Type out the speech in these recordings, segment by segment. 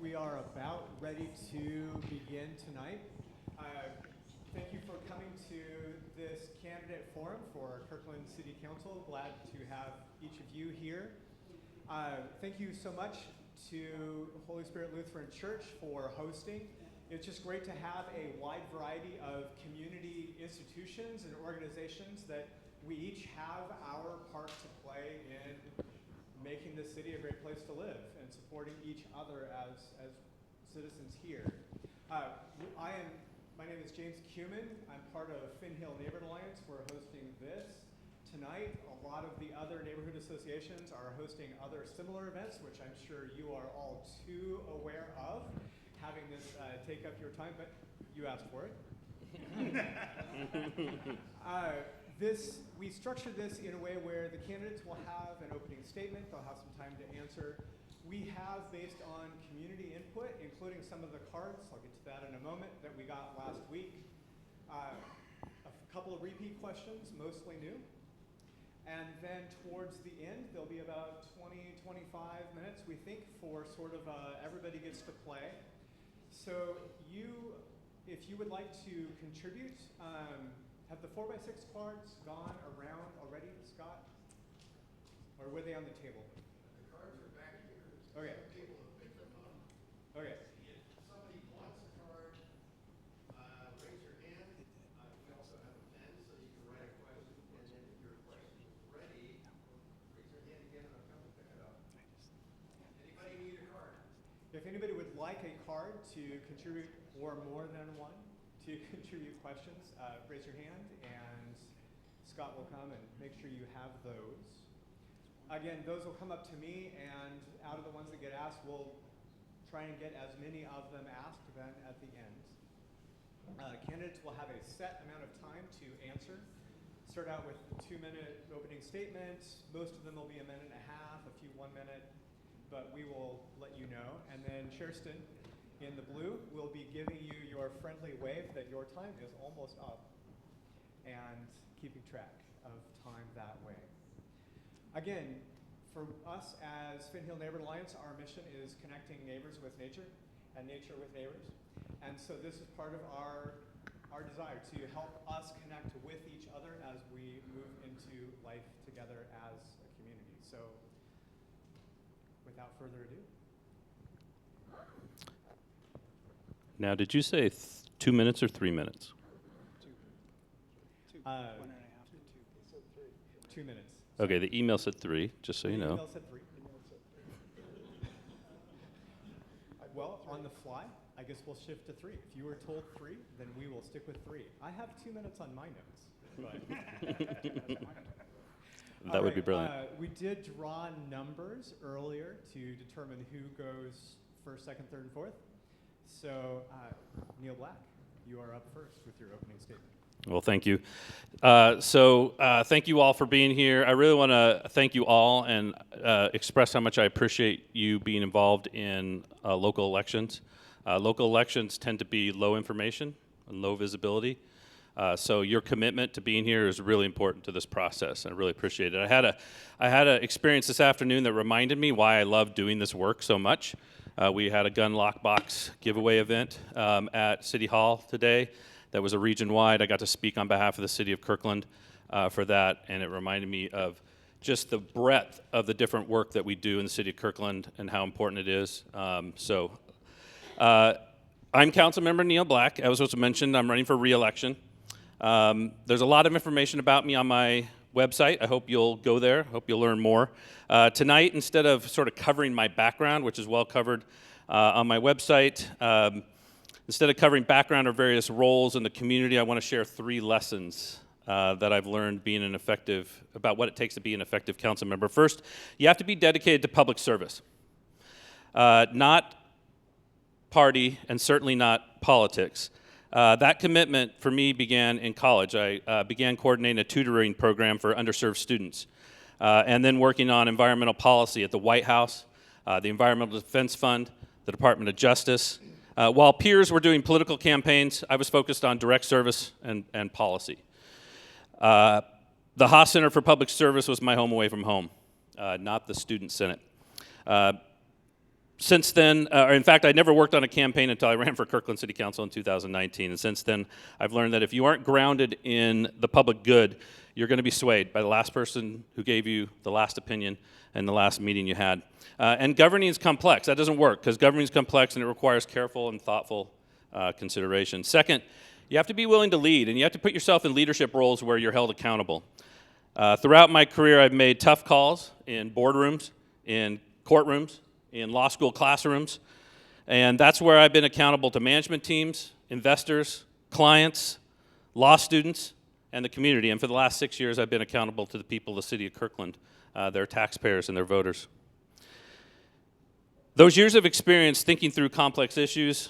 We are about ready to begin tonight. Thank you for coming to this candidate forum for Kirkland City Council. Glad to have each of you here. Thank you so much to Holy Spirit Lutheran Church for hosting. It's just great to have a wide variety of community institutions and organizations that we each have our part to play in making this city a great place to live and supporting each other as citizens here. My name is James Cuman. I'm part of Finn Hill Neighborhood Alliance. We're hosting this tonight. A lot of the other neighborhood associations are hosting other similar events, which I'm sure you are all too aware of, having this take up your time, but you asked for it. We structured this in a way where the candidates will have an opening statement. They'll have some time to answer. We have, based on community input, including some of the cards, I'll get to that in a moment, that we got last week, a couple of repeat questions, mostly new. And then towards the end, there'll be about 20, 25 minutes, we think, for sort of everybody gets to play. So if you would like to contribute, have the 4x6 cards gone around already, Scott? Or were they on the table? The cards are back here. Okay. Some people have picked them up. Okay. If somebody wants a card, raise your hand. We also have a pen so you can write a question. And then if your question is ready, raise your hand again and I'll come and pick it up. Anybody need a card? If anybody would like a card to contribute, or more than one, to contribute questions, raise your hand and Scott will come and make sure you have those. Again, those will come up to me, and out of the ones that get asked, we'll try and get as many of them asked then at the end. Candidates will have a set amount of time to answer. Start out with a 2-minute opening statement. Most of them will be a minute and a half, a few 1 minute, but we will let you know. And then Kirsten, in the blue, will be giving you your friendly wave that your time is almost up and keeping track of time that way. Again, for us as Finn Hill Neighborhood Alliance, our mission is connecting neighbors with nature and nature with neighbors. And so this is part of our desire to help us connect with each other as we move into life together as a community. So without further ado. Now, did you say 2 minutes or 3 minutes? 1.5 to 2. 2 minutes. Okay, the email said 3, just so you know. The email said 3. Well, on the fly, I guess we'll shift to 3. If you were told 3, then we will stick with 3. I have 2 minutes on my notes. But That would be brilliant. We did draw numbers earlier to determine who goes first, second, third, and fourth. So, Neil Black, you are up first with your opening statement. Well, thank you. Thank you all for being here. I really want to thank you all and express how much I appreciate you being involved in local elections. Local elections tend to be low information and low visibility. So your commitment to being here is really important to this process. I really appreciate it. I had an experience this afternoon that reminded me why I love doing this work so much. We had a gun lockbox giveaway event at City Hall today. That was a region-wide. I got to speak on behalf of the city of Kirkland for that, and it reminded me of just the breadth of the different work that we do in the city of Kirkland and how important it is. I'm Councilmember Neil Black. As was mentioned, I'm running for re-election. There's a lot of information about me on my website. I hope you'll go there. I hope you'll learn more. Tonight, instead of sort of covering my background, which is well covered on my website, instead of covering background or various roles in the community, I want to share 3 lessons that I've learned about what it takes to be an effective council member. First, you have to be dedicated to public service, not party and certainly not politics. That commitment for me began in college. I began coordinating a tutoring program for underserved students, and then working on environmental policy at the White House, the Environmental Defense Fund, the Department of Justice. While peers were doing political campaigns, I was focused on direct service and policy. The Haas Center for Public Service was my home away from home, not the Student Senate. Since then, or in fact, I never worked on a campaign until I ran for Kirkland City Council in 2019. And since then, I've learned that if you aren't grounded in the public good, you're going to be swayed by the last person who gave you the last opinion and the last meeting you had. And governing is complex. That doesn't work because governing is complex and it requires careful and thoughtful consideration. Second, you have to be willing to lead, and you have to put yourself in leadership roles where you're held accountable. Throughout my career, I've made tough calls in boardrooms, in courtrooms, in law school classrooms, and that's where I've been accountable to management teams, investors, clients, law students, and the community. And for the last 6 years, I've been accountable to the people of the city of Kirkland, their taxpayers and their voters. Those years of experience thinking through complex issues,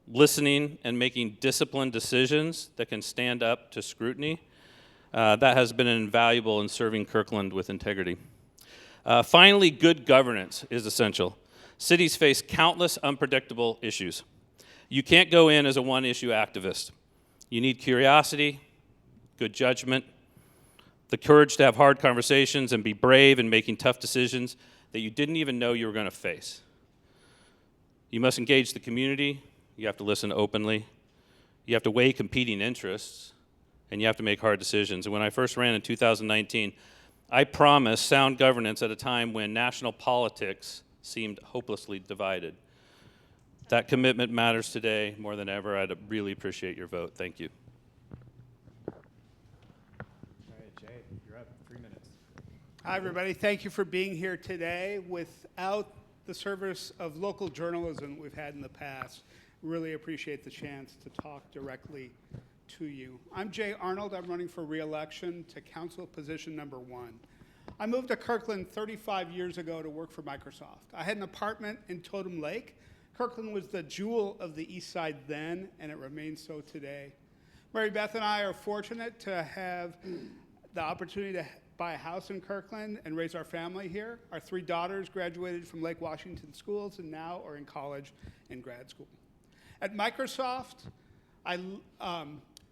listening, and making disciplined decisions that can stand up to scrutiny, that has been invaluable in serving Kirkland with integrity. Finally, good governance is essential. Cities face countless unpredictable issues. You can't go in as a one-issue activist. You need curiosity, good judgment, the courage to have hard conversations and be brave in making tough decisions that you didn't even know you were going to face. You must engage the community. You have to listen openly. You have to weigh competing interests, and you have to make hard decisions. And when I first ran in 2019, I promised sound governance at a time when national politics seemed hopelessly divided. That commitment matters today more than ever. I'd really appreciate your vote. Thank you. All right, Jay, you're up. 3 minutes. Hi, everybody. Thank you for being here today. Without the service of local journalism we've had in the past, really appreciate the chance to talk directly to you. I'm Jay Arnold. I'm running for re-election to council position number 1. I moved to Kirkland 35 years ago to work for Microsoft. I had an apartment in Totem Lake. Kirkland was the jewel of the East Side then, and it remains so today. Mary Beth and I are fortunate to have the opportunity to buy a house in Kirkland and raise our family here. Our 3 daughters graduated from Lake Washington schools and now are in college and grad school. At Microsoft, I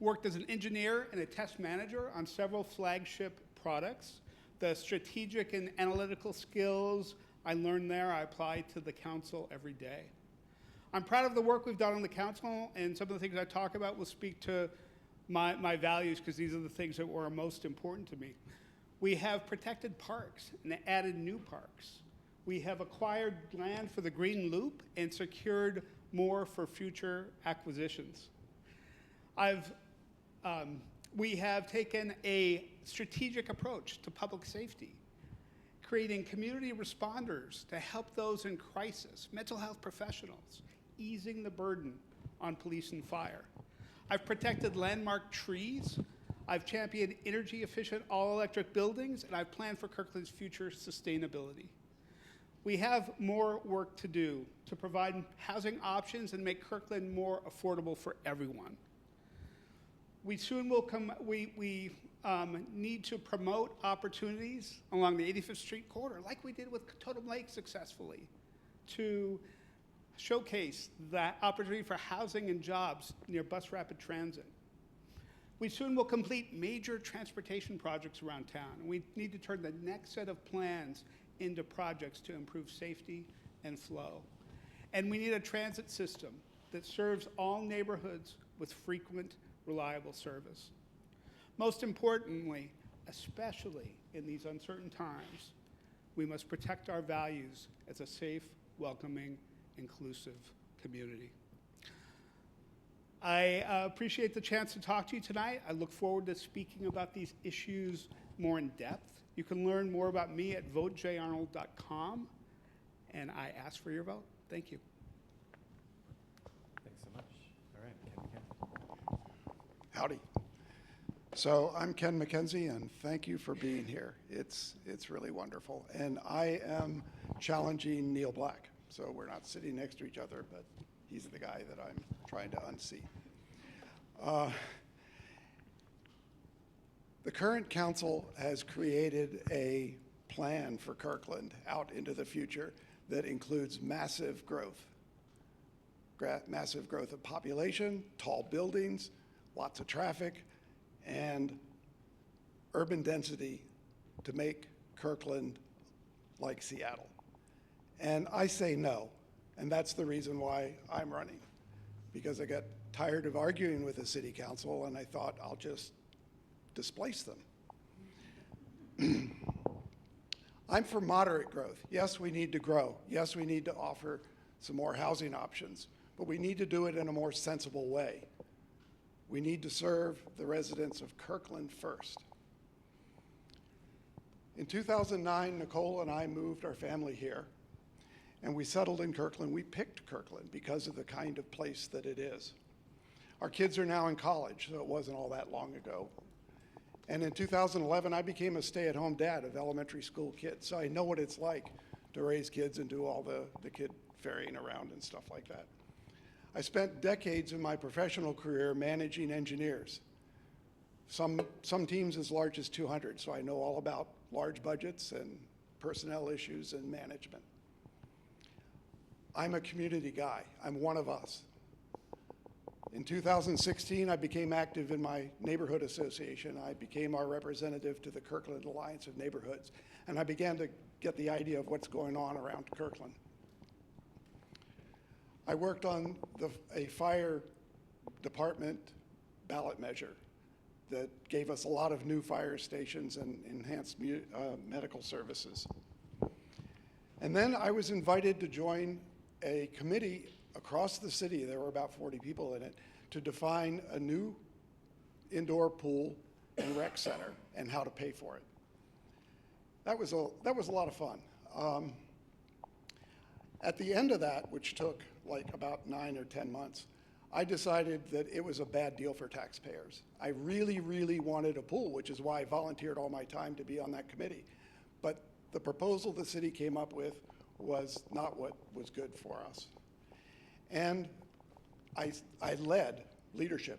worked as an engineer and a test manager on several flagship products. The strategic and analytical skills I learned there, I apply to the council every day. I'm proud of the work we've done on the council, and some of the things I talk about will speak to my values, because these are the things that were most important to me. We have protected parks and added new parks. We have acquired land for the Green Loop and secured more for future acquisitions. We have taken a strategic approach to public safety, creating community responders to help those in crisis, mental health professionals, easing the burden on police and fire. I've protected landmark trees. I've championed energy-efficient all-electric buildings, and I've planned for Kirkland's future sustainability. We have more work to do to provide housing options and make Kirkland more affordable for everyone. We soon will need to promote opportunities along the 85th Street corridor, like we did with Totem Lake successfully, to showcase that opportunity for housing and jobs near bus rapid transit. We soon will complete major transportation projects around town, and we need to turn the next set of plans into projects to improve safety and flow. And we need a transit system that serves all neighborhoods with frequent, reliable service. Most importantly, especially in these uncertain times, we must protect our values as a safe, welcoming, inclusive community. I appreciate the chance to talk to you tonight. I look forward to speaking about these issues more in depth. You can learn more about me at votejarnold.com, and I ask for your vote. Thank you. Thanks so much. All right, Ken MacKenzie. Howdy. So I'm Ken MacKenzie, and thank you for being here. It's really wonderful. And I am challenging Neil Black. So we're not sitting next to each other, but he's the guy that I'm trying to unseat. The current council has created a plan for Kirkland out into the future that includes massive growth of population, tall buildings, lots of traffic, and urban density to make Kirkland like Seattle. And I say no. And that's the reason why I'm running, because I got tired of arguing with the city council, and I thought I'll just displace them. I'm for moderate growth. Yes, we need to grow. Yes, we need to offer some more housing options, but we need to do it in a more sensible way. We need to serve the residents of Kirkland first. In 2009, Nicole and I moved our family here, and we settled in Kirkland. We picked Kirkland because of the kind of place that it is. Our kids are now in college, so it wasn't all that long ago. And in 2011, I became a stay-at-home dad of elementary school kids, so I know what it's like to raise kids and do all the kid ferrying around and stuff like that. I spent decades in my professional career managing engineers, some teams as large as 200, so I know all about large budgets and personnel issues and management. I'm a community guy. I'm one of us. In 2016, I became active in my neighborhood association. I became our representative to the Kirkland Alliance of Neighborhoods, and I began to get the idea of what's going on around Kirkland. I worked on a fire department ballot measure that gave us a lot of new fire stations and enhanced medical services. And then I was invited to join a committee across the city, there were about 40 people in it, to define a new indoor pool and rec center and how to pay for it. That was a lot of fun. At the end of that, which took like about 9 or 10 months, I decided that it was a bad deal for taxpayers. I really, really wanted a pool, which is why I volunteered all my time to be on that committee. But the proposal the city came up with was not what was good for us. And I led leadership,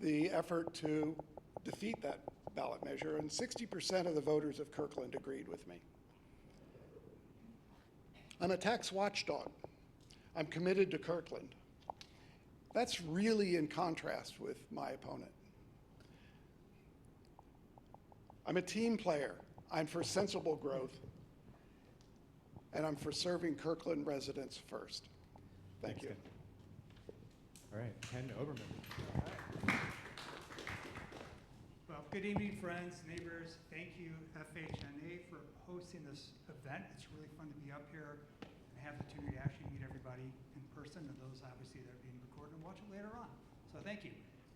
the effort to defeat that ballot measure, and 60% of the voters of Kirkland agreed with me. I'm a tax watchdog. I'm committed to Kirkland. That's really in contrast with my opponent. I'm a team player. I'm for sensible growth, and I'm for serving Kirkland residents first. Thank you. Ken. All right, Ken Oberman. Well, good evening, friends, neighbors. Thank you, FHNA, for hosting this event. It's really fun to be up here and have the opportunity to actually meet everybody in person, and those obviously that are being recorded and watch it later on. So thank you.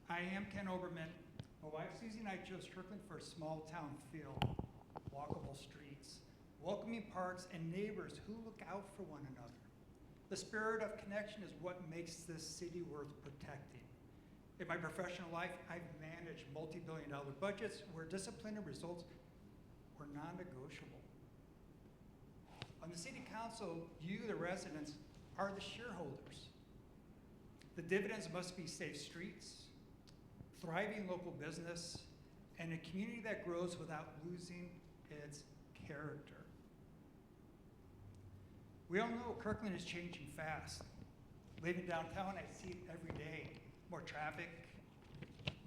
I am Ken Oberman. My wife Susie and I chose Kirkland for a small town feel, walkable streets, welcoming parks, and neighbors who look out for one another. The spirit of connection is what makes this city worth protecting. In my professional life, I've managed multi-billion-dollar budgets where discipline and results were non-negotiable. On the city council, you, the residents, are the shareholders. The dividends must be safe streets, thriving local business, and a community that grows without losing its character. We all know Kirkland is changing fast. Living downtown, I see it every day. More traffic,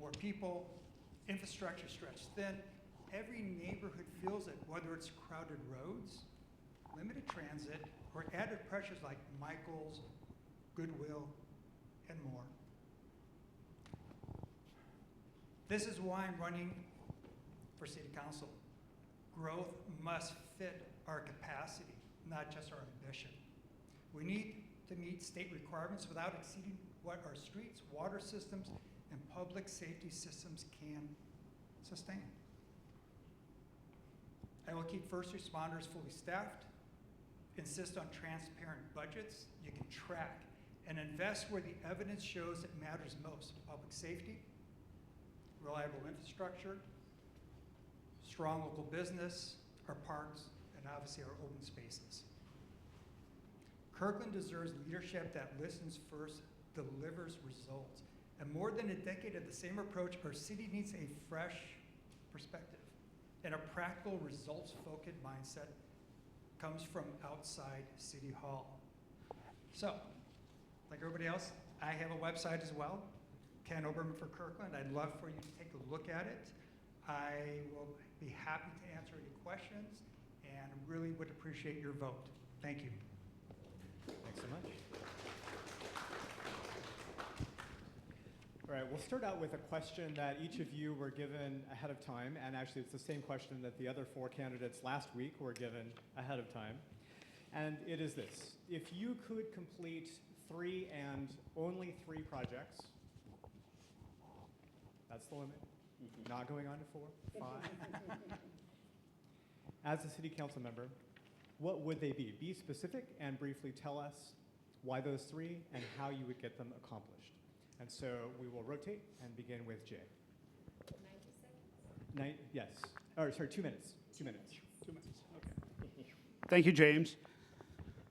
more people, infrastructure stretched thin. Every neighborhood feels it, whether it's crowded roads, limited transit, or added pressures like Michael's, Goodwill, and more. This is why I'm running for city council. Growth must fit our capacity, not just our ambition. We need to meet state requirements without exceeding what our streets, water systems, and public safety systems can sustain. I will keep first responders fully staffed, insist on transparent budgets you can track, and invest where the evidence shows it matters most: public safety, reliable infrastructure, strong local business, our parks, and obviously our open spaces. Kirkland deserves leadership that listens first, delivers results. And more than a decade of the same approach, our city needs a fresh perspective and a practical, results-focused mindset comes from outside City Hall. So, like everybody else, I have a website as well, Ken Oberman for Kirkland. I'd love for you to take a look at it. I will be happy to answer any questions and really would appreciate your vote. Thank you. Thanks so much. we'll start out with a question that each of you were given ahead of time, and actually it's the same question that the other 4 candidates last week were given ahead of time. And it is this: if you could complete 3 and only 3 projects, that's the limit, not going on to 4, 5. As a city council member, what would they be? Be specific and briefly tell us why those 3 and how you would get them accomplished. And so we will rotate and begin with Jay. 90 seconds? Yes. Or sorry, 2 minutes. 2 minutes. 2 minutes, okay. Thank you, James.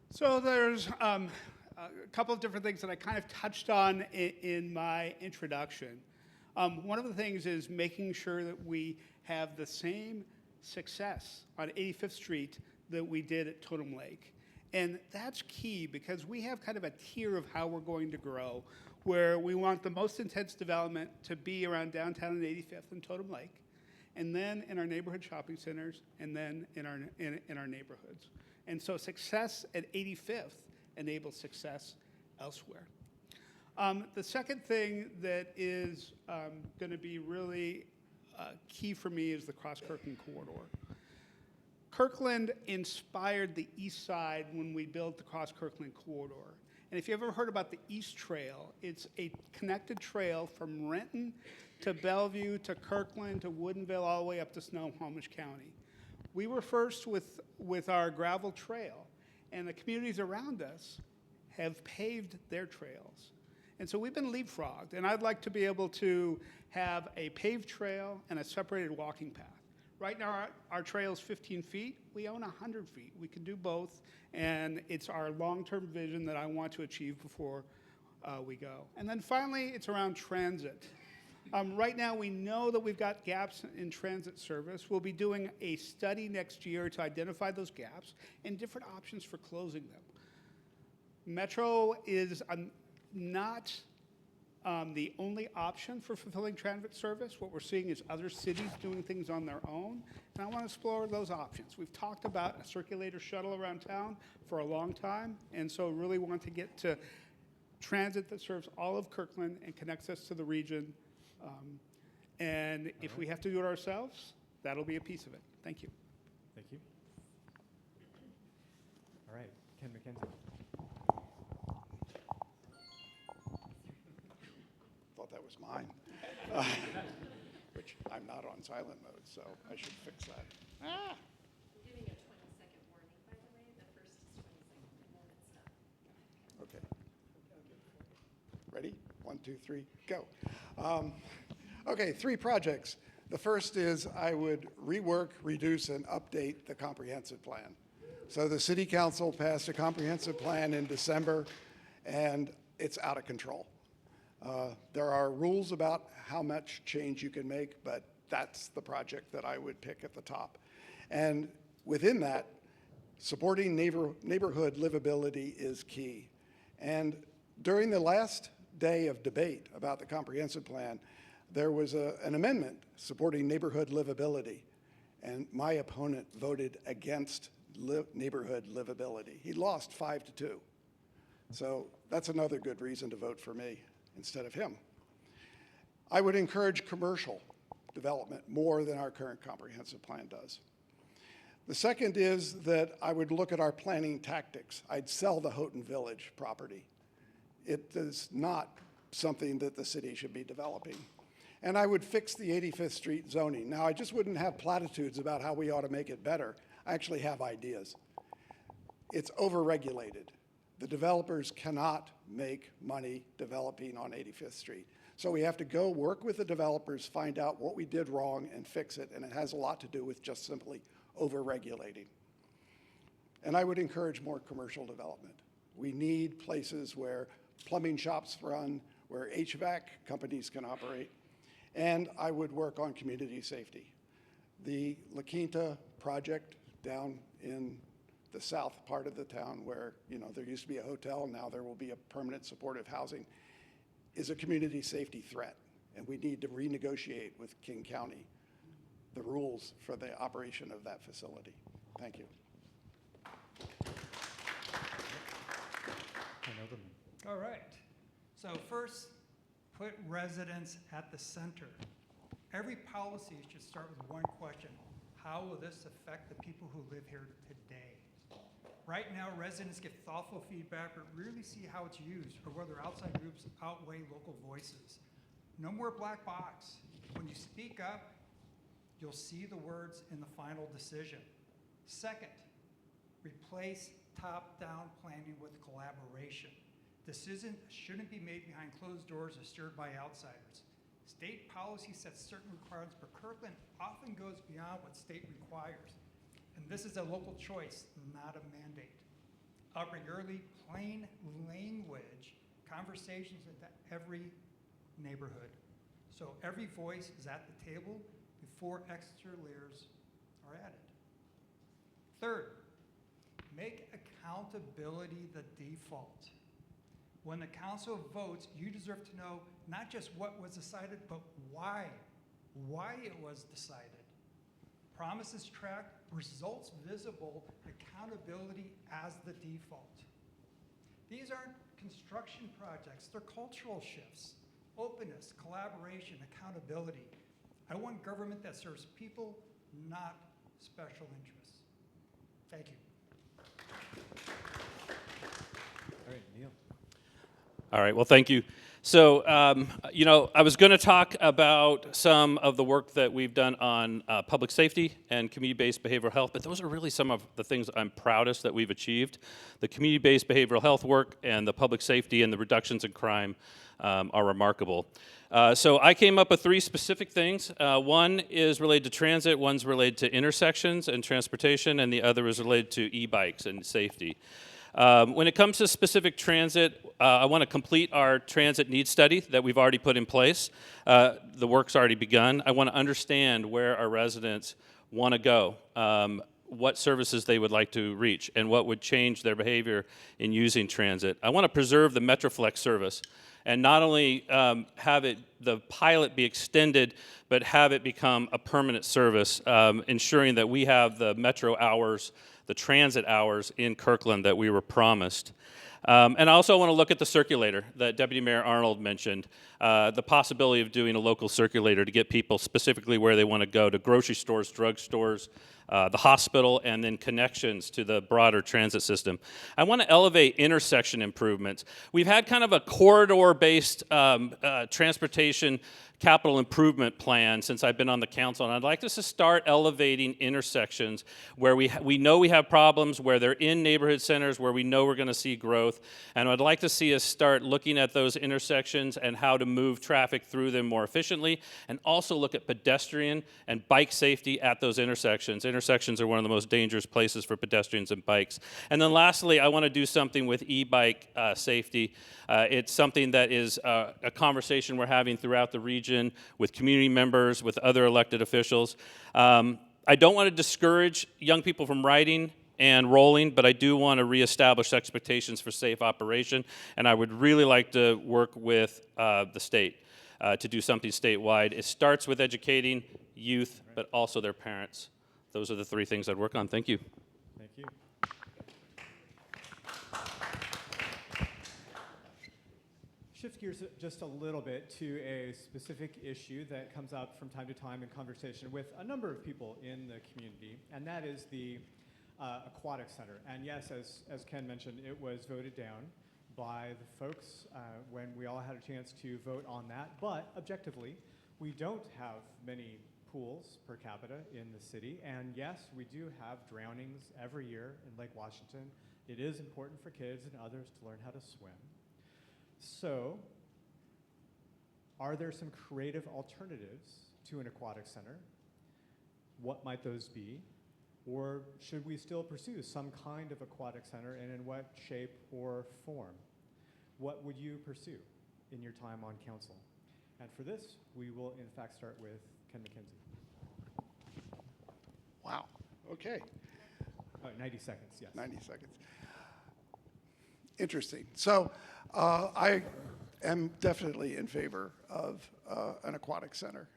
So there's a couple of different things that I kind of touched on in my introduction. One of the things is making sure that we have the same success on 85th Street that we did at Totem Lake. And that's key because we have kind of a tier of how we're going to grow, where we want the most intense development to be around downtown and 85th and Totem Lake, and then in our neighborhood shopping centers, and then in our neighborhoods. And so success at 85th enables success elsewhere. The second thing that is going to be really key for me is the Cross-Kirkland corridor. Kirkland inspired the east side when we built the Cross-Kirkland corridor. And if you ever heard about the East Trail, it's a connected trail from Renton to Bellevue to Kirkland to Woodinville all the way up to Snohomish County. We were first with our gravel trail, and the communities around us have paved their trails. And so we've been leapfrogged, and I'd like to be able to have a paved trail and a separated walking path. Right now, our trail is 15 feet. We own 100 feet. We can do both, and it's our long-term vision that I want to achieve before we go. And then finally, it's around transit. Right now, we know that we've got gaps in transit service. We'll be doing a study next year to identify those gaps and different options for closing them. Metro is not the only option for fulfilling transit service. What we're seeing is other cities doing things on their own, and I want to explore those options. We've talked about a circulator shuttle around town for a long time, and so really want to get to transit that serves all of Kirkland and connects us to the region. And if we have to do it ourselves, that'll be a piece of it. Thank you. Thank you. All right, Ken MacKenzie. Thought that was mine, which I'm not on silent mode, so I should fix that. I'm giving a 20-second warning, by the way. The first is 20 seconds, and then it's done. Okay. Ready? 1, 2, 3, go. Okay, 3 projects. The first is I would rework, reduce, and update the comprehensive plan. So the city council passed a comprehensive plan in December, and it's out of control. There are rules about how much change you can make, but that's the project that I would pick at the top. And within that, supporting neighborhood livability is key. And during the last day of debate about the comprehensive plan, there was an amendment supporting neighborhood livability, and my opponent voted against neighborhood livability. He lost 5-2. So that's another good reason to vote for me instead of him. I would encourage commercial development more than our current comprehensive plan does. The second is that I would look at our planning tactics. I'd sell the Houghton Village property. It is not something that the city should be developing. And I would fix the 85th Street zoning. Now, I just wouldn't have platitudes about how we ought to make it better. I actually have ideas. It's overregulated. The developers cannot make money developing on 85th Street. So we have to go work with the developers, find out what we did wrong, and fix it. And it has a lot to do with just simply overregulating. And I would encourage more commercial development. We need places where plumbing shops run, where HVAC companies can operate. And I would work on community safety. The La Quinta project down in the south part of the town where, there used to be a hotel, now there will be a permanent supportive housing, is a community safety threat. And we need to renegotiate with King County the rules for the operation of that facility. Thank you. Ken Oberman. All right. So first put residents at the center. Every policy should start with one question: how will this affect the people who live here today? Right now, residents get thoughtful feedback but rarely see how it's used or whether outside groups outweigh local voices. No more black box. When you speak up, you'll see the words in the final decision. Second, replace top-down planning with collaboration. Decisions shouldn't be made behind closed doors or steered by outsiders. State policy sets certain requirements, but Kirkland often goes beyond what state requires. And this is a local choice, not a mandate. I'll bring early, plain language conversations into every neighborhood. So every voice is at the table before extra layers are added. Third, make accountability the default. When the council votes, you deserve to know not just what was decided, but why it was decided. Promises tracked, results visible, accountability as the default. These aren't construction projects, they're cultural shifts. Openness, collaboration, accountability. I want government that serves people, not special interests. Thank you. All right, Neil. All right, well, thank you. So, I was going to talk about some of the work that we've done on public safety and community-based behavioral health, but those are really some of the things I'm proudest that we've achieved. The community-based behavioral health work and the public safety and the reductions in crime are remarkable. So I came up with 3 specific things. One is related to transit, one's related to intersections and transportation, and the other is related to e-bikes and safety. When it comes to specific transit, I want to complete our transit needs study that we've already put in place. The work's already begun. I want to understand where our residents want to go, what services they would like to reach, and what would change their behavior in using transit. I want to preserve the Metroflex service and not only have the pilot be extended, but have it become a permanent service, ensuring that we have the metro hours, the transit hours in Kirkland that we were promised. And I also want to look at the circulator that Deputy Mayor Arnold mentioned, the possibility of doing a local circulator to get people specifically where they want to go, to grocery stores, drugstores, the hospital, and then connections to the broader transit system. I want to elevate intersection improvements. We've had kind of a corridor-based transportation capital improvement plan since I've been on the council, and I'd like us to start elevating intersections where we know we have problems, where they're in neighborhood centers, where we know we're going to see growth, and I'd like to see us start looking at those intersections and how to move traffic through them more efficiently, and also look at pedestrian and bike safety at those intersections. Intersections are one of the most dangerous places for pedestrians and bikes. And then lastly, I want to do something with e-bike safety. It's something that is a conversation we're having throughout the region with community members, with other elected officials. I don't want to discourage young people from riding and rolling, but I do want to reestablish expectations for safe operation, and I would really like to work with the state to do something statewide. It starts with educating youth, but also their parents. Those are the 3 things I'd work on. Thank you. Thank you. Shift gears just a little bit to a specific issue that comes up from time to time in conversation with a number of people in the community, and that is the Aquatic Center. And yes, as Ken mentioned, it was voted down by the folks when we all had a chance to vote on that. But objectively, we don't have many pools per capita in the city, and yes, we do have drownings every year in Lake Washington. It is important for kids and others to learn how to swim. So, are there some creative alternatives to an aquatic center? What might those be? Or should we still pursue some kind of aquatic center, and in what shape or form? What would you pursue in your time on council? And for this, we will in fact start with Ken MacKenzie. Wow, okay. 90 seconds, yes. 90 seconds. Interesting. So I am definitely in favor of an aquatic center.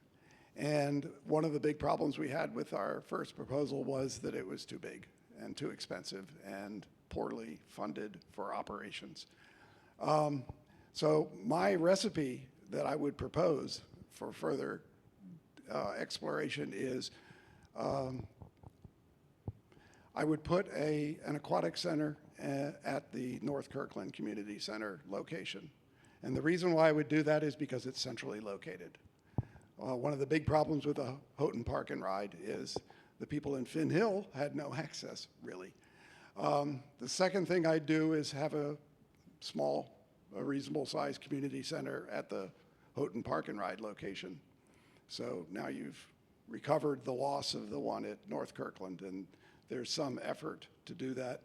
And one of the big problems we had with our first proposal was that it was too big and too expensive and poorly funded for operations. So my recipe that I would propose for further exploration is I would put an aquatic center at the North Kirkland Community Center location. And the reason why I would do that is because it's centrally located. One of the big problems with the Houghton Park and Ride is the people in Finn Hill had no access, really. The second thing I'd do is have a reasonable sized community center at the Houghton Park and Ride location. So now you've recovered the loss of the one at North Kirkland, and there's some effort to do that.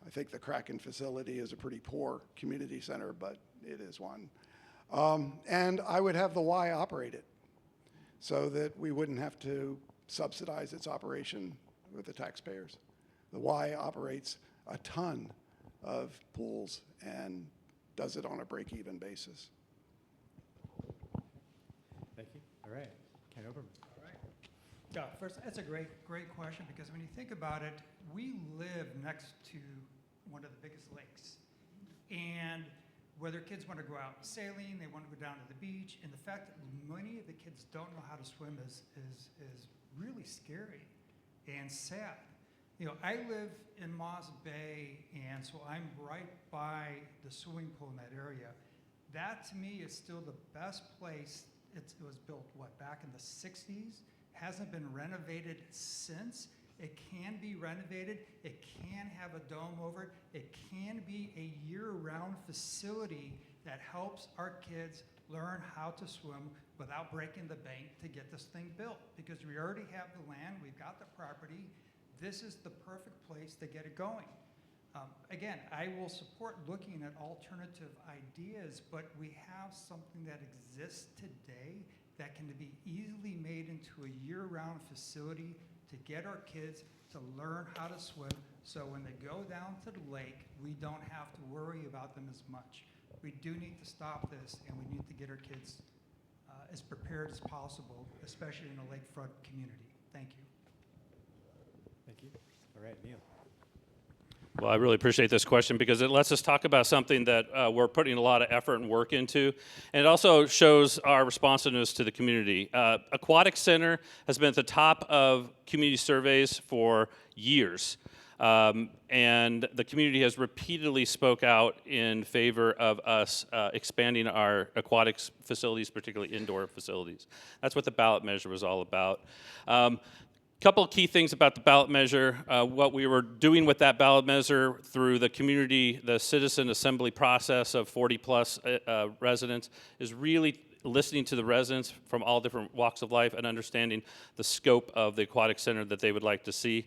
I think the Kraken facility is a pretty poor community center, but it is one. And I would have the Y operate it so that we wouldn't have to subsidize its operation with the taxpayers. The Y operates a ton of pools and does it on a break-even basis. Thank you. All right, Ken Oberman. Yeah, first, that's a great question, because when you think about it, we live next to one of the biggest lakes. And whether kids want to go out sailing, they want to go down to the beach, and the fact that many of the kids don't know how to swim is really scary and sad. You know, I live in Moss Bay, and so I'm right by the swimming pool in that area. That, to me, is still the best place. It was built, back in the 60s? Hasn't been renovated since. It can be renovated. It can have a dome over it. It can be a year-round facility that helps our kids learn how to swim without breaking the bank to get this thing built. Because we already have the land, we've got the property. This is the perfect place to get it going. Again, I will support looking at alternative ideas, but we have something that exists today that can be easily made into a year-round facility to get our kids to learn how to swim, so when they go down to the lake, we don't have to worry about them as much. We do need to stop this, and we need to get our kids as prepared as possible, especially in a lakefront community. Thank you. Thank you. All right, Neil. Well, I really appreciate this question because it lets us talk about something that we're putting a lot of effort and work into. And it also shows our responsiveness to the community. Aquatic Center has been at the top of community surveys for years. And the community has repeatedly spoke out in favor of us expanding our aquatics facilities, particularly indoor facilities. That's what the ballot measure was all about. Couple of key things about the ballot measure. What we were doing with that ballot measure through the community, the citizen assembly process of 40-plus residents, is really listening to the residents from all different walks of life and understanding the scope of the aquatic center that they would like to see.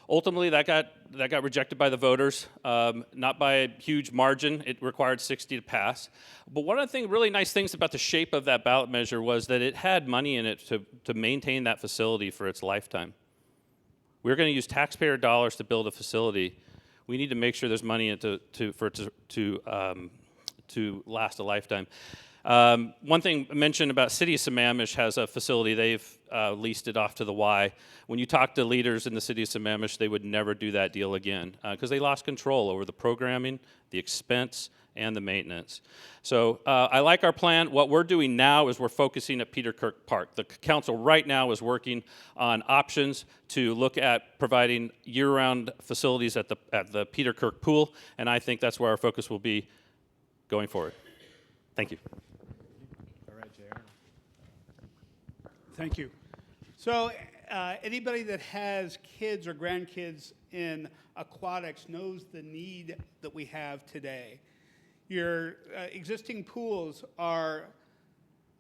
Ultimately, that got rejected by the voters, not by a huge margin. It required 60 to pass. But one of the really nice things about the shape of that ballot measure was that it had money in it to maintain that facility for its lifetime. We're going to use taxpayer dollars to build a facility. We need to make sure there's money in it for it to last a lifetime. One thing mentioned about City of Sammamish has a facility. They've leased it off to the Y. When you talk to leaders in the City of Sammamish, they would never do that deal again because they lost control over the programming, the expense, and the maintenance. So I like our plan. What we're doing now is we're focusing at Peter Kirk Park. The council right now is working on options to look at providing year-round facilities at the Peter Kirk pool, and I think that's where our focus will be going forward. Thank you. All right, JR. Thank you. So anybody that has kids or grandkids in aquatics knows the need that we have today. Your existing pools are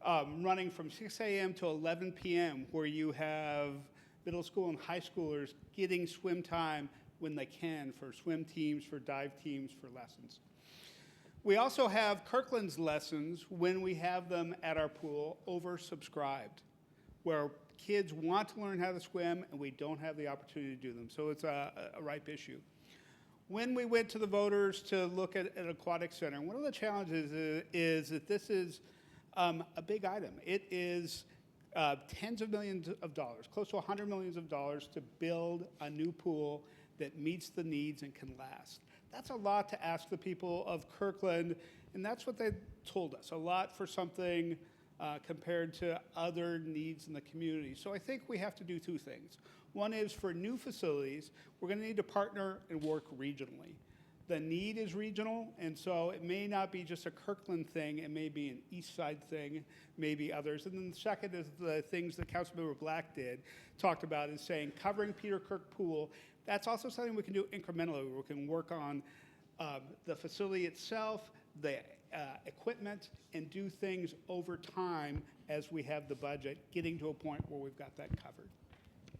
running from 6 a.m. to 11 p.m., where you have middle school and high schoolers getting swim time when they can for swim teams, for dive teams, for lessons. We also have Kirkland's lessons when we have them at our pool oversubscribed, where kids want to learn how to swim and we don't have the opportunity to do them. So it's a ripe issue. When we went to the voters to look at an aquatic center, one of the challenges is that this is a big item. It is tens of millions of dollars, close to $100 million to build a new pool that meets the needs and can last. that's a lot to ask the people of Kirkland, and that's what they told us, a lot for something compared to other needs in the community. So I think we have to do two things. One is for new facilities, we're going to need to partner and work regionally. The need is regional, and so it may not be just a Kirkland thing, it may be an East Side thing, maybe others. And then the second is the things that Councilmember Black talked about, is saying covering Peter Kirk Pool. That's also something we can do incrementally. We can work on the facility itself, the equipment, and do things over time as we have the budget, getting to a point where we've got that covered.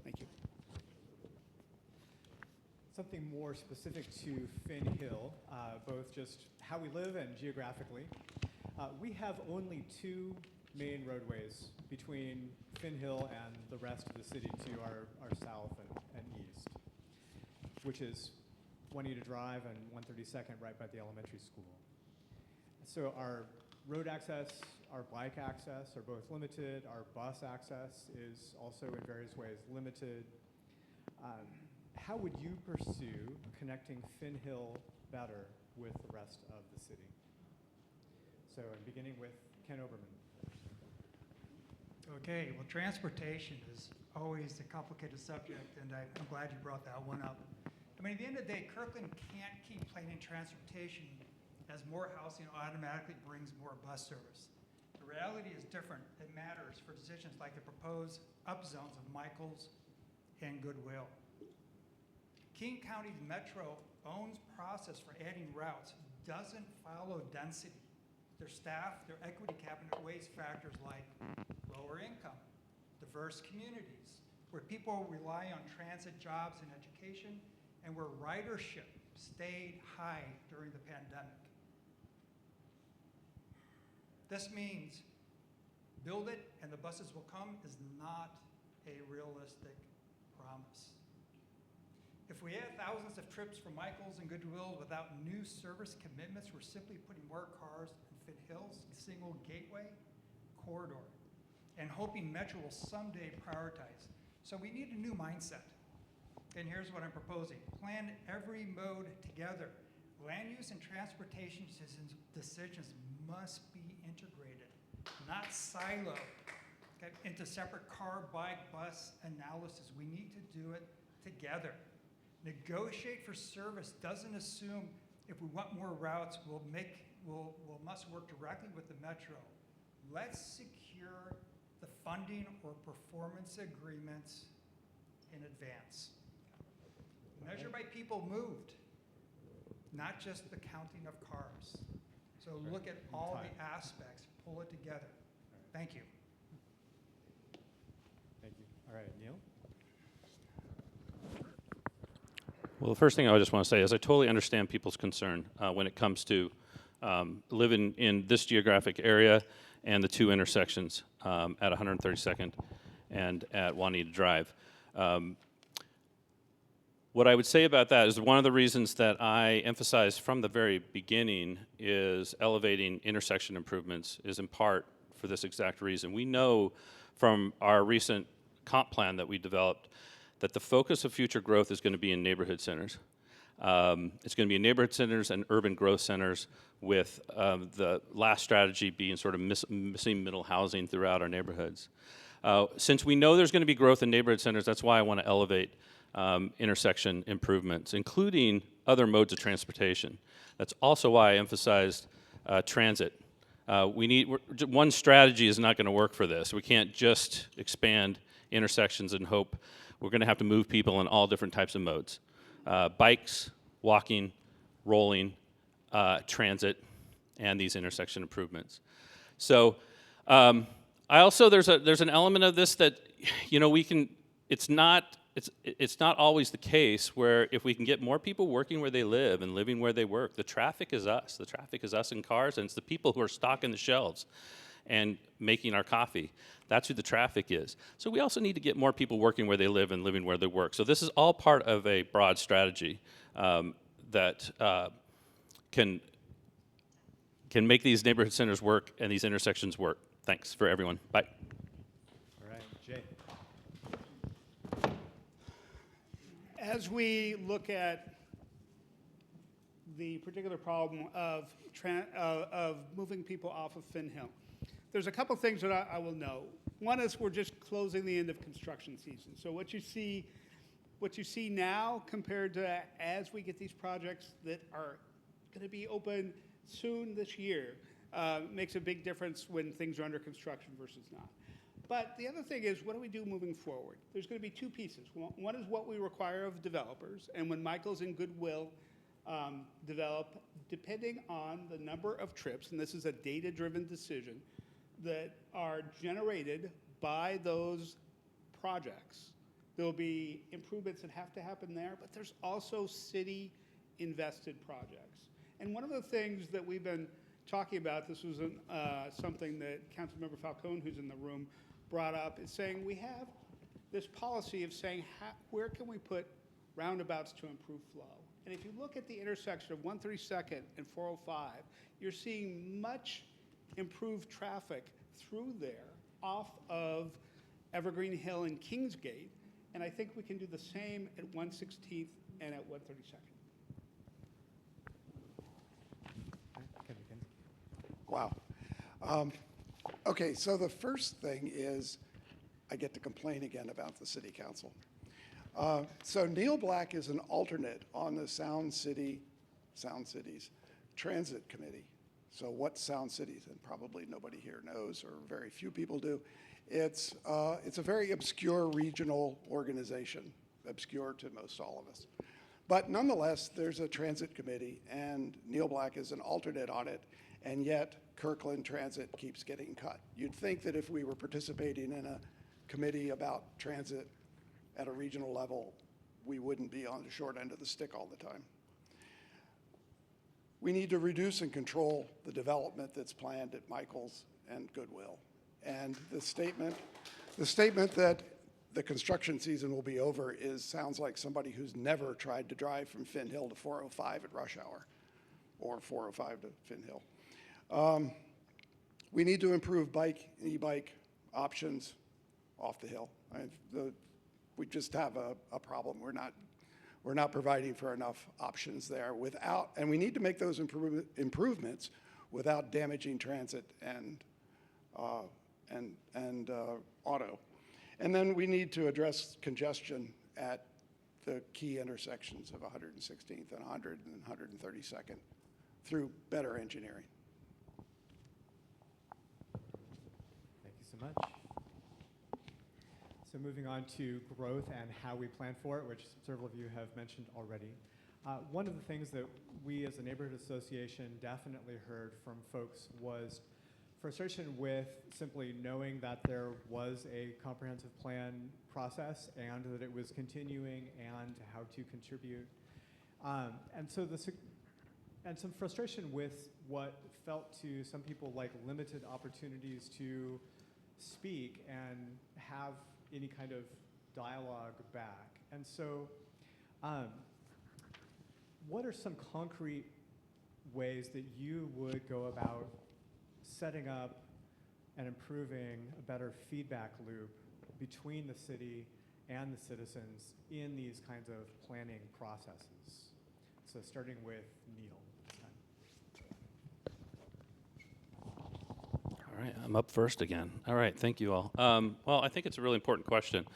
Thank you. Something more specific to Finn Hill, both just how we live and geographically. We have only two main roadways between Finn Hill and the rest of the city to our south and east, which is Juanita Drive and 132nd right by the elementary school. So our road access, our bike access are both limited. Our bus access is also in various ways limited. How would you pursue connecting Finn Hill better with the rest of the city? So I'm beginning with Ken Oberman. Okay, well, transportation is always a complicated subject, and I'm glad you brought that one up. I mean, at the end of the day, Kirkland can't keep playing in transportation as more housing automatically brings more bus service. The reality is different. It matters for decisions like the proposed upzones of Michaels and Goodwill. King County Metro owns process for adding routes, doesn't follow density. Their staff, their equity cabinet weighs factors like lower income, diverse communities, where people rely on transit, jobs, and education, and where ridership stayed high during the pandemic. This means build it and the buses will come is not a realistic promise. If we add thousands of trips from Michaels and Goodwill without new service commitments, we're simply putting more cars in Finn Hill's single gateway corridor and hoping Metro will someday prioritize. So we need a new mindset. And here's what I'm proposing. Plan every mode together. Land use and transportation decisions must be integrated, not siloed into separate car, bike, bus analysis. We need to do it together. Negotiate for service doesn't assume if we want more routes, we'll must work directly with the Metro. Let's secure the funding or performance agreements in advance. Measure by people moved, not just the counting of cars. So look at all the aspects, pull it together. Thank you. Thank you. All right, Neil? Well, the first thing I just want to say is I totally understand people's concern when it comes to living in this geographic area and the two intersections at 132nd and at Juanita Drive. What I would say about that is one of the reasons that I emphasized from the very beginning is elevating intersection improvements is in part for this exact reason. We know from our recent comp plan that we developed that the focus of future growth is going to be in neighborhood centers. It's going to be in neighborhood centers and urban growth centers with the last strategy being sort of missing middle housing throughout our neighborhoods. Since we know there's going to be growth in neighborhood centers, that's why I want to elevate intersection improvements, including other modes of transportation. That's also why I emphasized transit. One strategy is not going to work for this. We can't just expand intersections and hope. We're going to have to move people in all different types of modes. Bikes, walking, rolling, transit, and these intersection improvements. So I also, there's an element of this that, it's not always the case where if we can get more people working where they live and living where they work, the traffic is us. The traffic is us in cars, and it's the people who are stocking the shelves and making our coffee. That's who the traffic is. So we also need to get more people working where they live and living where they work. So this is all part of a broad strategy that can make these neighborhood centers work and these intersections work. Thanks for everyone. Bye. All right, Jay. As we look at the particular problem of moving people off of Finn Hill. There's a couple things that I will note. One is we're just closing the end of construction season. So what you see now compared to as we get these projects that are going to be open soon this year makes a big difference when things are under construction versus not. But the other thing is, what do we do moving forward? There's going to be two pieces. One is what we require of developers, and when Michael's and Goodwill develop, depending on the number of trips, and this is a data-driven decision, that are generated by those projects, there will be improvements that have to happen there, but there's also city-invested projects. And one of the things that we've been talking about, this was something that Councilmember Falcone, who's in the room, brought up, is saying we have this policy of saying where can we put roundabouts to improve flow. And if you look at the intersection of 132nd and 405, you're seeing much improved traffic through there off of Evergreen Hill and Kingsgate. And I think we can do the same at 116th and at 132nd. Ken MacKenzie. Wow. Okay, so the first thing is I get to complain again about the city council. So Neil Black is an alternate on the Sound Cities Transit Committee. So what's Sound Cities? And probably nobody here knows, or very few people do. It's a very obscure regional organization, obscure to most all of us. But nonetheless, there's a transit committee, and Neil Black is an alternate on it, and yet Kirkland Transit keeps getting cut. You'd think that if we were participating in a committee about transit at a regional level, we wouldn't be on the short end of the stick all the time. We need to reduce and control the development that's planned at Michael's and Goodwill. And the statement that the construction season will be over sounds like somebody who's never tried to drive from Finn Hill to 405 at rush hour, or 405 to Finn Hill. We need to improve e-bike options off the hill. We just have a problem. We're not providing for enough options there and we need to make those improvements without damaging transit and auto. And then we need to address congestion at the key intersections of 116th and 100 and 132nd through better engineering. Thank you so much. So moving on to growth and how we plan for it, which several of you have mentioned already. One of the things that we as a neighborhood association definitely heard from folks was frustration with simply knowing that there was a comprehensive plan process and that it was continuing and how to contribute. And some frustration with what felt to some people like limited opportunities to speak and have any kind of dialogue back. And so what are some concrete ways that you would go about setting up and improving a better feedback loop between the city and the citizens in these kinds of planning processes? So starting with Neil this time. All right, I'm up first again. All right, thank you all. Well, I think it's a really important question.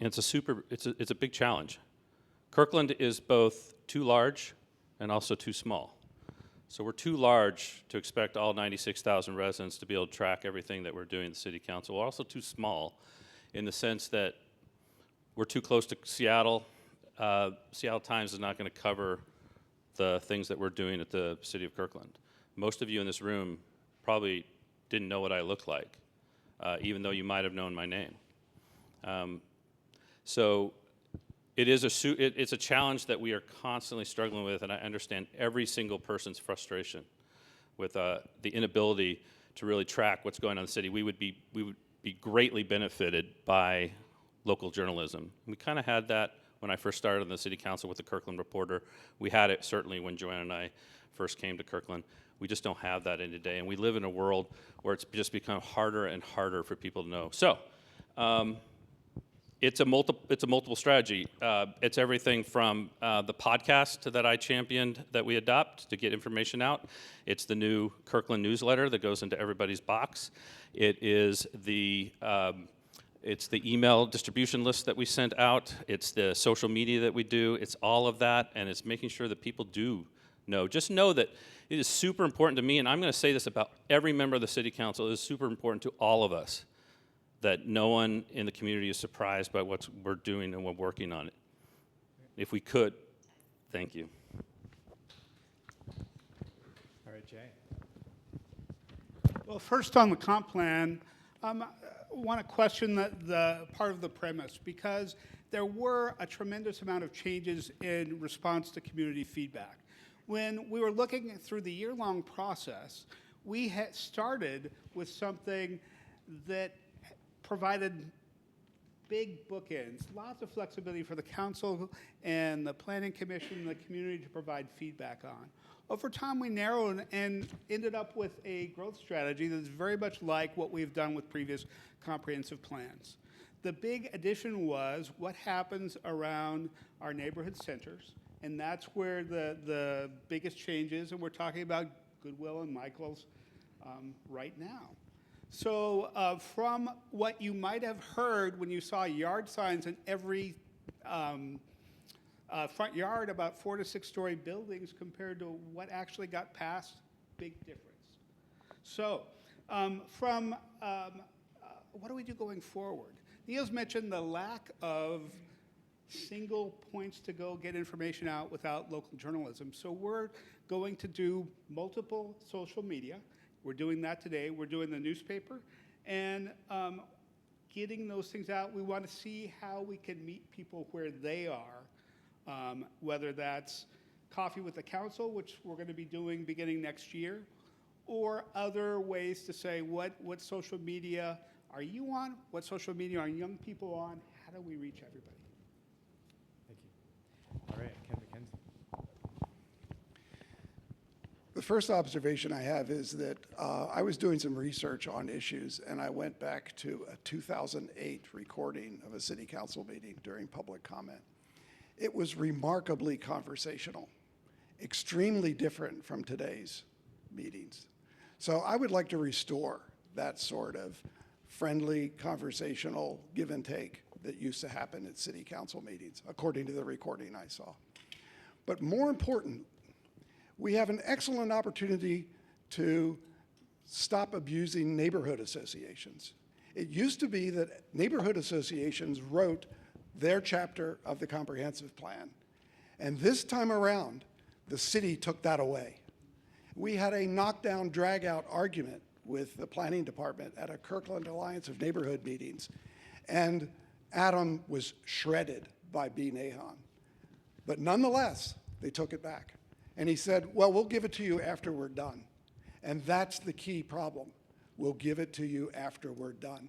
It's a big challenge. Kirkland is both too large and also too small. So we're too large to expect all 96,000 residents to be able to track everything that we're doing in the city council. We're also too small in the sense that we're too close to Seattle. Seattle Times is not going to cover the things that we're doing at the city of Kirkland. Most of you in this room probably didn't know what I looked like, even though you might have known my name. So it's a challenge that we are constantly struggling with, and I understand every single person's frustration with the inability to really track what's going on in the city. We would be greatly benefited by local journalism. We kind of had that when I first started on the city council with the Kirkland Reporter. We had it certainly when Joanna and I first came to Kirkland. We just don't have that in today, and we live in a world where it's just become harder and harder for people to know. So, It's a multiple strategy. It's everything from the podcast that I championed that we adopt to get information out. It's the new Kirkland newsletter that goes into everybody's box. It is it's the email distribution list that we send out. It's the social media that we do. It's all of that, and it's making sure that people do know. Just know that it is super important to me, and I'm going to say this about every member of the City Council. It is super important to all of us that no one in the community is surprised by what we're doing and we're working on it. If we could, thank you. All right, Jay. Well, first on the comp plan, I want to question the part of the premise, because there were a tremendous amount of changes in response to community feedback. When we were looking through the year-long process, we had started with something that provided big bookends, lots of flexibility for the council and the planning commission and the community to provide feedback on. Over time, we narrowed and ended up with a growth strategy that's very much like what we've done with previous comprehensive plans. The big addition was what happens around our neighborhood centers, and that's where the biggest change is, and we're talking about Goodwill and Michael's right now. So from what you might have heard when you saw yard signs in every front yard about 4 to 6 story buildings compared to what actually got passed, big difference. So what do we do going forward? Neil's mentioned the lack of single points to go get information out without local journalism. So we're going to do multiple social media. We're doing that today. We're doing the newspaper and getting those things out. We want to see how we can meet people where they are, whether that's coffee with the council, which we're going to be doing beginning next year, or other ways to say what social media are you on? What social media are young people on? How do we reach everybody? Thank you. All right, Ken MacKenzie. The first observation I have is that I was doing some research on issues, and I went back to a 2008 recording of a city council meeting during public comment. It was remarkably conversational, extremely different from today's meetings. So I would like to restore that sort of friendly, conversational give and take that used to happen at city council meetings, according to the recording I saw. But more important, we have an excellent opportunity to stop abusing neighborhood associations. It used to be that neighborhood associations wrote their chapter of the comprehensive plan. And this time around, the city took that away. We had a knockdown, drag-out argument with the planning department at a Kirkland Alliance of Neighborhood meetings. And Adam was shredded by B. Nahon. But nonetheless, they took it back. And he said, well, we'll give it to you after we're done. And that's the key problem. We'll give it to you after we're done.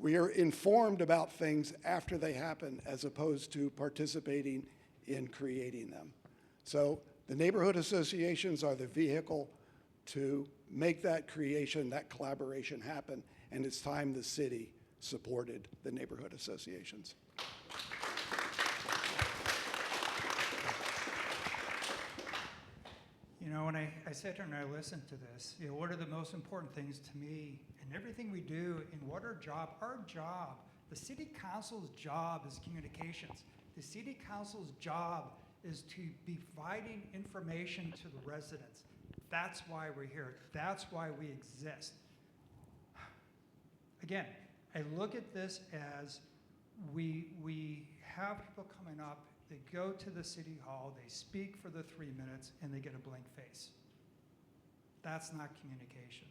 We are informed about things after they happen as opposed to participating in creating them. So the neighborhood associations are the vehicle to make that creation, that collaboration happen, and it's time the city supported the neighborhood associations. You know, when I sit here and I listen to this, you know, what are the most important things to me in everything we do, and what our job, the city council's job is communications. The city council's job is to be providing information to the residents. That's why we're here. That's why we exist. Again, I look at this as we have people coming up, they go to the city hall, they speak for the 3 minutes, and they get a blank face. That's not communication.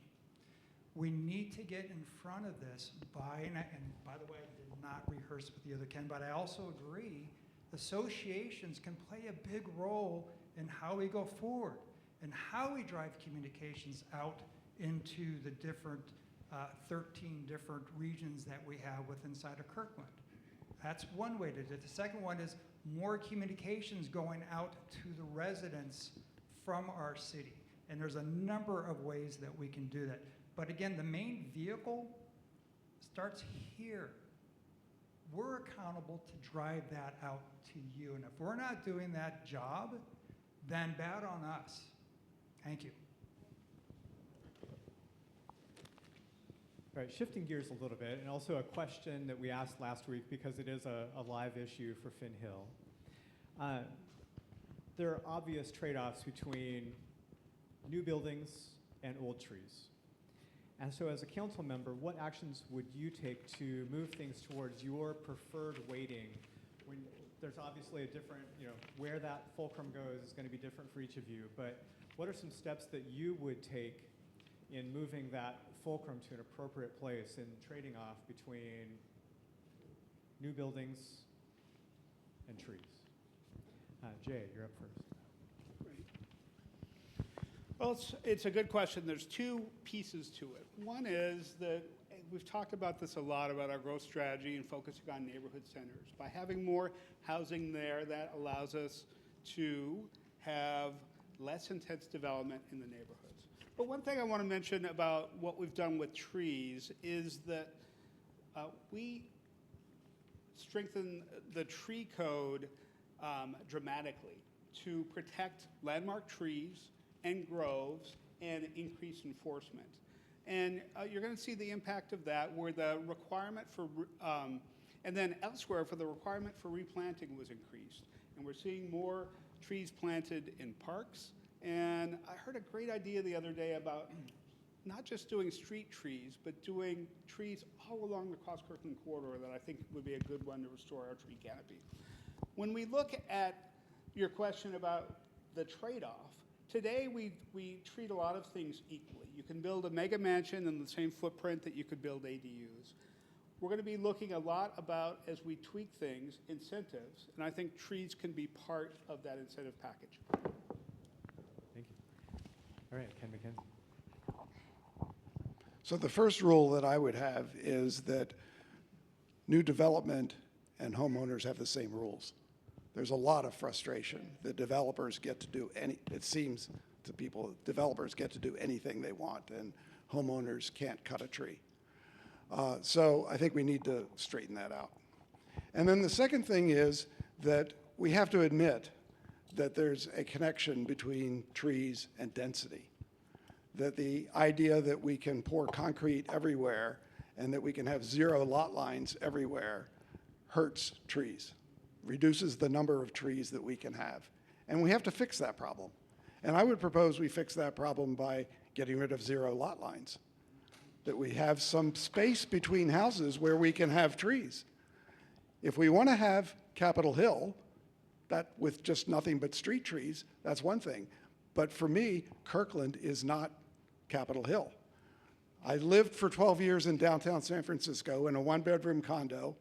We need to get in front of this and by the way, I did not rehearse with the other Ken, but I also agree, associations can play a big role in how we go forward and how we drive communications out into the different 13 different regions that we have inside of Kirkland. That's one way to do it. The second one is more communications going out to the residents from our city. And there's a number of ways that we can do that. But again, the main vehicle starts here. we're accountable to drive that out to you. And if we're not doing that job, then bad on us. Thank you. All right, shifting gears a little bit, and also a question that we asked last week because it is a live issue for Finn Hill. There are obvious trade-offs between new buildings and old trees. And so as a council member, what actions would you take to move things towards your preferred weighting when there's obviously a different, where that fulcrum goes is going to be different for each of you, but what are some steps that you would take in moving that fulcrum to an appropriate place and trading off between new buildings and trees? Jay, you're up first. Well, it's a good question. There's two pieces to it. One is that we've talked about this a lot, about our growth strategy and focusing on neighborhood centers. By having more housing there, that allows us to have less intense development in the neighborhoods. But one thing I want to mention about what we've done with trees is that we strengthen the tree code dramatically to protect landmark trees and groves and increase enforcement. And you're going to see the impact of that where the requirement for, and then elsewhere for the requirement for replanting was increased. And we're seeing more trees planted in parks. And I heard a great idea the other day about not just doing street trees, but doing trees all along the Cross-Kirkland corridor that I think would be a good one to restore our tree canopy. When we look at your question about the trade-off, today we treat a lot of things equally. You can build a mega mansion in the same footprint that you could build ADUs. We're going to be looking a lot about, as we tweak things, incentives, and I think trees can be part of that incentive package. Thank you. All right, Ken MacKenzie. So the first rule that I would have is that new development and homeowners have the same rules. There's a lot of frustration that developers get to do it seems to people, developers get to do anything they want and homeowners can't cut a tree. So I think we need to straighten that out. And then the second thing is that we have to admit that there's a connection between trees and density. That the idea that we can pour concrete everywhere and that we can have zero lot lines everywhere hurts trees, reduces the number of trees that we can have. And we have to fix that problem. And I would propose we fix that problem by getting rid of zero lot lines. That we have some space between houses where we can have trees. If we want to have Capitol Hill, that with just nothing but street trees, that's one thing. But for me, Kirkland is not Capitol Hill. I lived for 12 years in downtown San Francisco in a one-bedroom condo.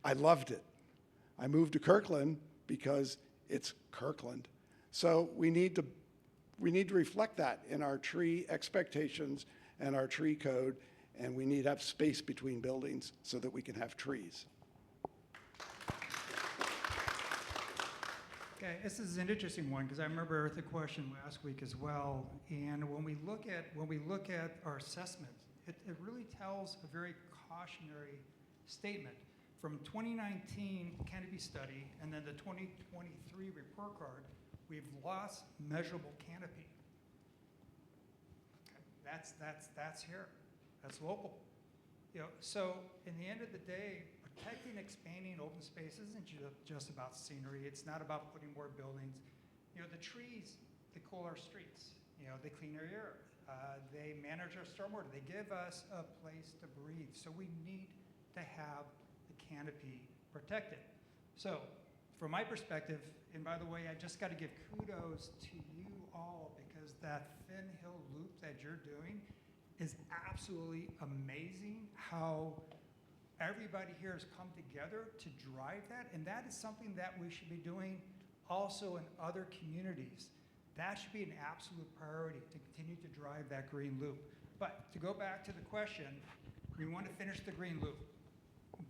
I loved it. I moved to Kirkland because it's Kirkland. So we need to reflect that in our tree expectations and our tree code, and we need to have space between buildings so that we can have trees. Okay, this is an interesting one because I remember the question last week as well. And when we look at our assessment, it really tells a very cautionary statement. From 2019 canopy study and then the 2023 report card, we've lost measurable canopy. Okay, that's here. That's local. So in the end of the day, protecting, expanding open space isn't just about scenery. It's not about putting more buildings. The trees, they cool our streets. They clean our air. They manage our stormwater. They give us a place to breathe. So we need to have the canopy protected. So from my perspective, and by the way, I just got to give kudos to you all because that Finn Hill loop that you're doing is absolutely amazing how everybody here has come together to drive that, and that is something that we should be doing also in other communities. That should be an absolute priority to continue to drive that green loop. But to go back to the question, we want to finish the green loop.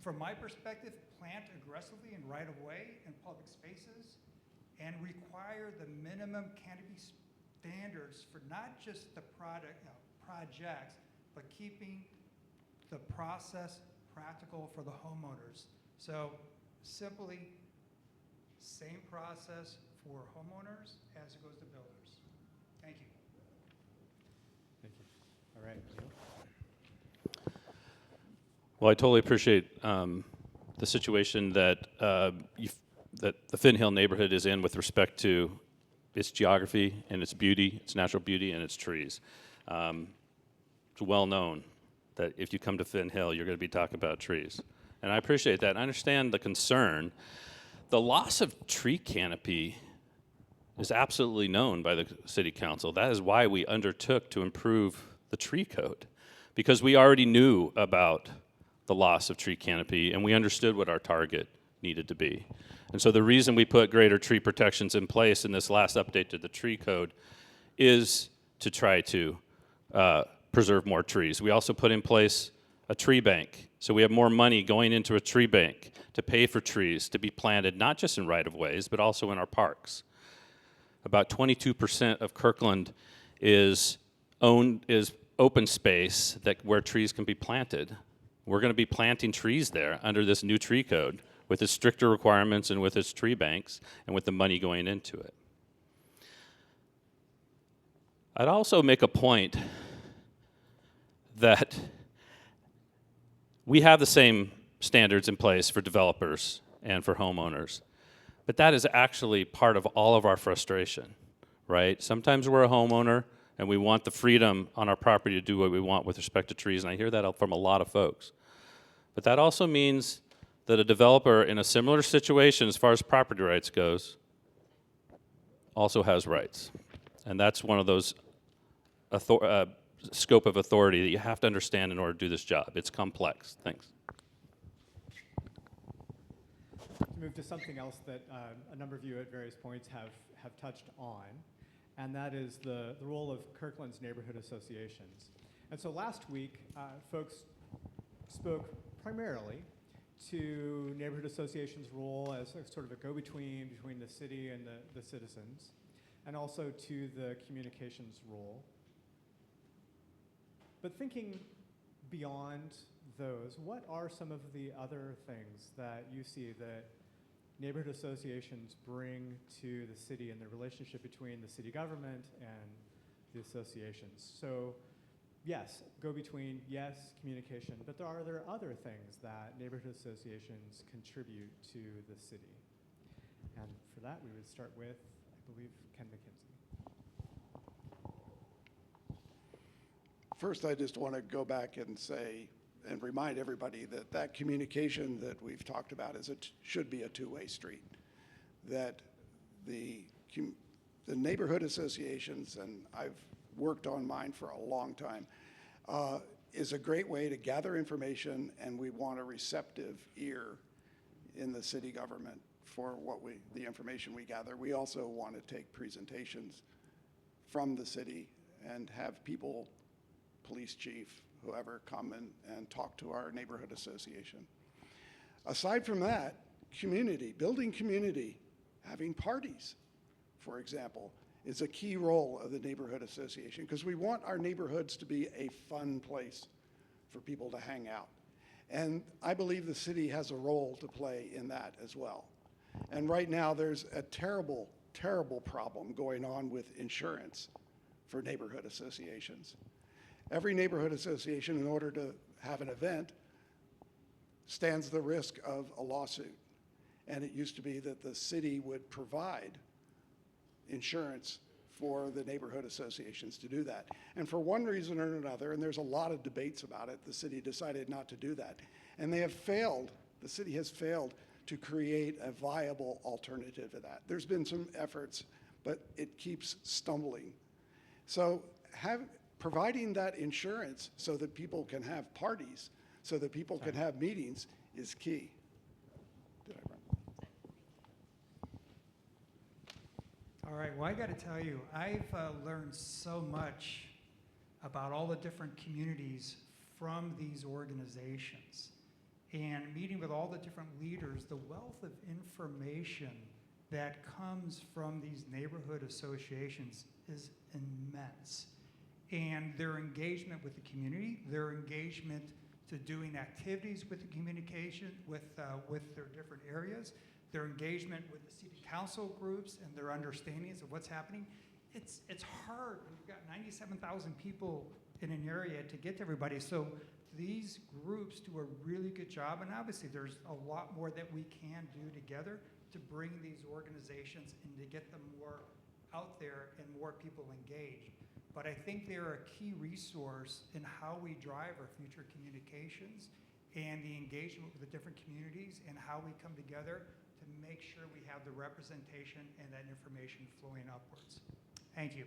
From my perspective, plant aggressively in right-of-way and public spaces and require the minimum canopy standards for not just the projects, but keeping the process practical for the homeowners. So simply, same process for homeowners as it goes to builders. Thank you. Thank you. All right. Well, I totally appreciate the situation that that the Finn Hill neighborhood is in with respect to its geography and its beauty, its natural beauty, and its trees. It's well known that if you come to Finn Hill, you're going to be talking about trees. And I appreciate that. And I understand the concern. The loss of tree canopy is absolutely known by the city council. That is why we undertook to improve the tree code, because we already knew about the loss of tree canopy and we understood what our target needed to be. And so the reason we put greater tree protections in place in this last update to the tree code is to try to preserve more trees. We also put in place a tree bank. So we have more money going into a tree bank to pay for trees to be planted, not just in right-of-ways, but also in our parks. About 22% of Kirkland is open space where trees can be planted. We're going to be planting trees there under this new tree code with its stricter requirements and with its tree banks and with the money going into it. I'd also make a point that we have the same standards in place for developers and for homeowners, but that is actually part of all of our frustration, right? Sometimes we're a homeowner and we want the freedom on our property to do what we want with respect to trees, and I hear that from a lot of folks. But that also means that a developer in a similar situation as far as property rights goes also has rights. And that's one of those scope of authority that you have to understand in order to do this job. It's complex. Thanks. To move to something else that a number of you at various points have touched on, and that is the role of Kirkland's neighborhood associations. And so last week, folks spoke primarily to neighborhood associations' role as a sort of a go-between between the city and the citizens, and also to the communications role. But thinking beyond those, what are some of the other things that you see that neighborhood associations bring to the city and the relationship between the city government and the associations? So yes, go-between, yes, communication, but are there other things that neighborhood associations contribute to the city? And for that, we would start with, I believe, Ken MacKenzie. First, I just want to go back and say and remind everybody that that communication that we've talked about should be a two-way street. That the neighborhood associations, and I've worked on mine for a long time, is a great way to gather information, and we want a receptive ear in the city government for the information we gather. We also want to take presentations from the city and have people, police chief, whoever, come and talk to our neighborhood association. Aside from that, community, building community, having parties, for example, is a key role of the neighborhood association, because we want our neighborhoods to be a fun place for people to hang out. And I believe the city has a role to play in that as well. And right now there's a terrible, terrible problem going on with insurance for neighborhood associations. Every neighborhood association, in order to have an event, stands the risk of a lawsuit. And it used to be that the city would provide insurance for the neighborhood associations to do that. And for one reason or another, and there's a lot of debates about it, the city decided not to do that. And they have failed, the city has failed to create a viable alternative to that. There's been some efforts, but it keeps stumbling. So providing that insurance so that people can have parties, so that people can have meetings, is key. All right, well, I got to tell you, I've learned so much about all the different communities from these organizations. And meeting with all the different leaders, the wealth of information that comes from these neighborhood associations is immense. And their engagement with the community, their engagement to doing activities with the communication, with their different areas, their engagement with the city council groups and their understandings of what's happening. It's hard when you've got 97,000 people in an area to get to everybody. So these groups do a really good job, and obviously there's a lot more that we can do together to bring these organizations and to get them more out there and more people engaged. But I think they're a key resource in how we drive our future communications and the engagement with the different communities and how we come together to make sure we have the representation and that information flowing upwards. Thank you.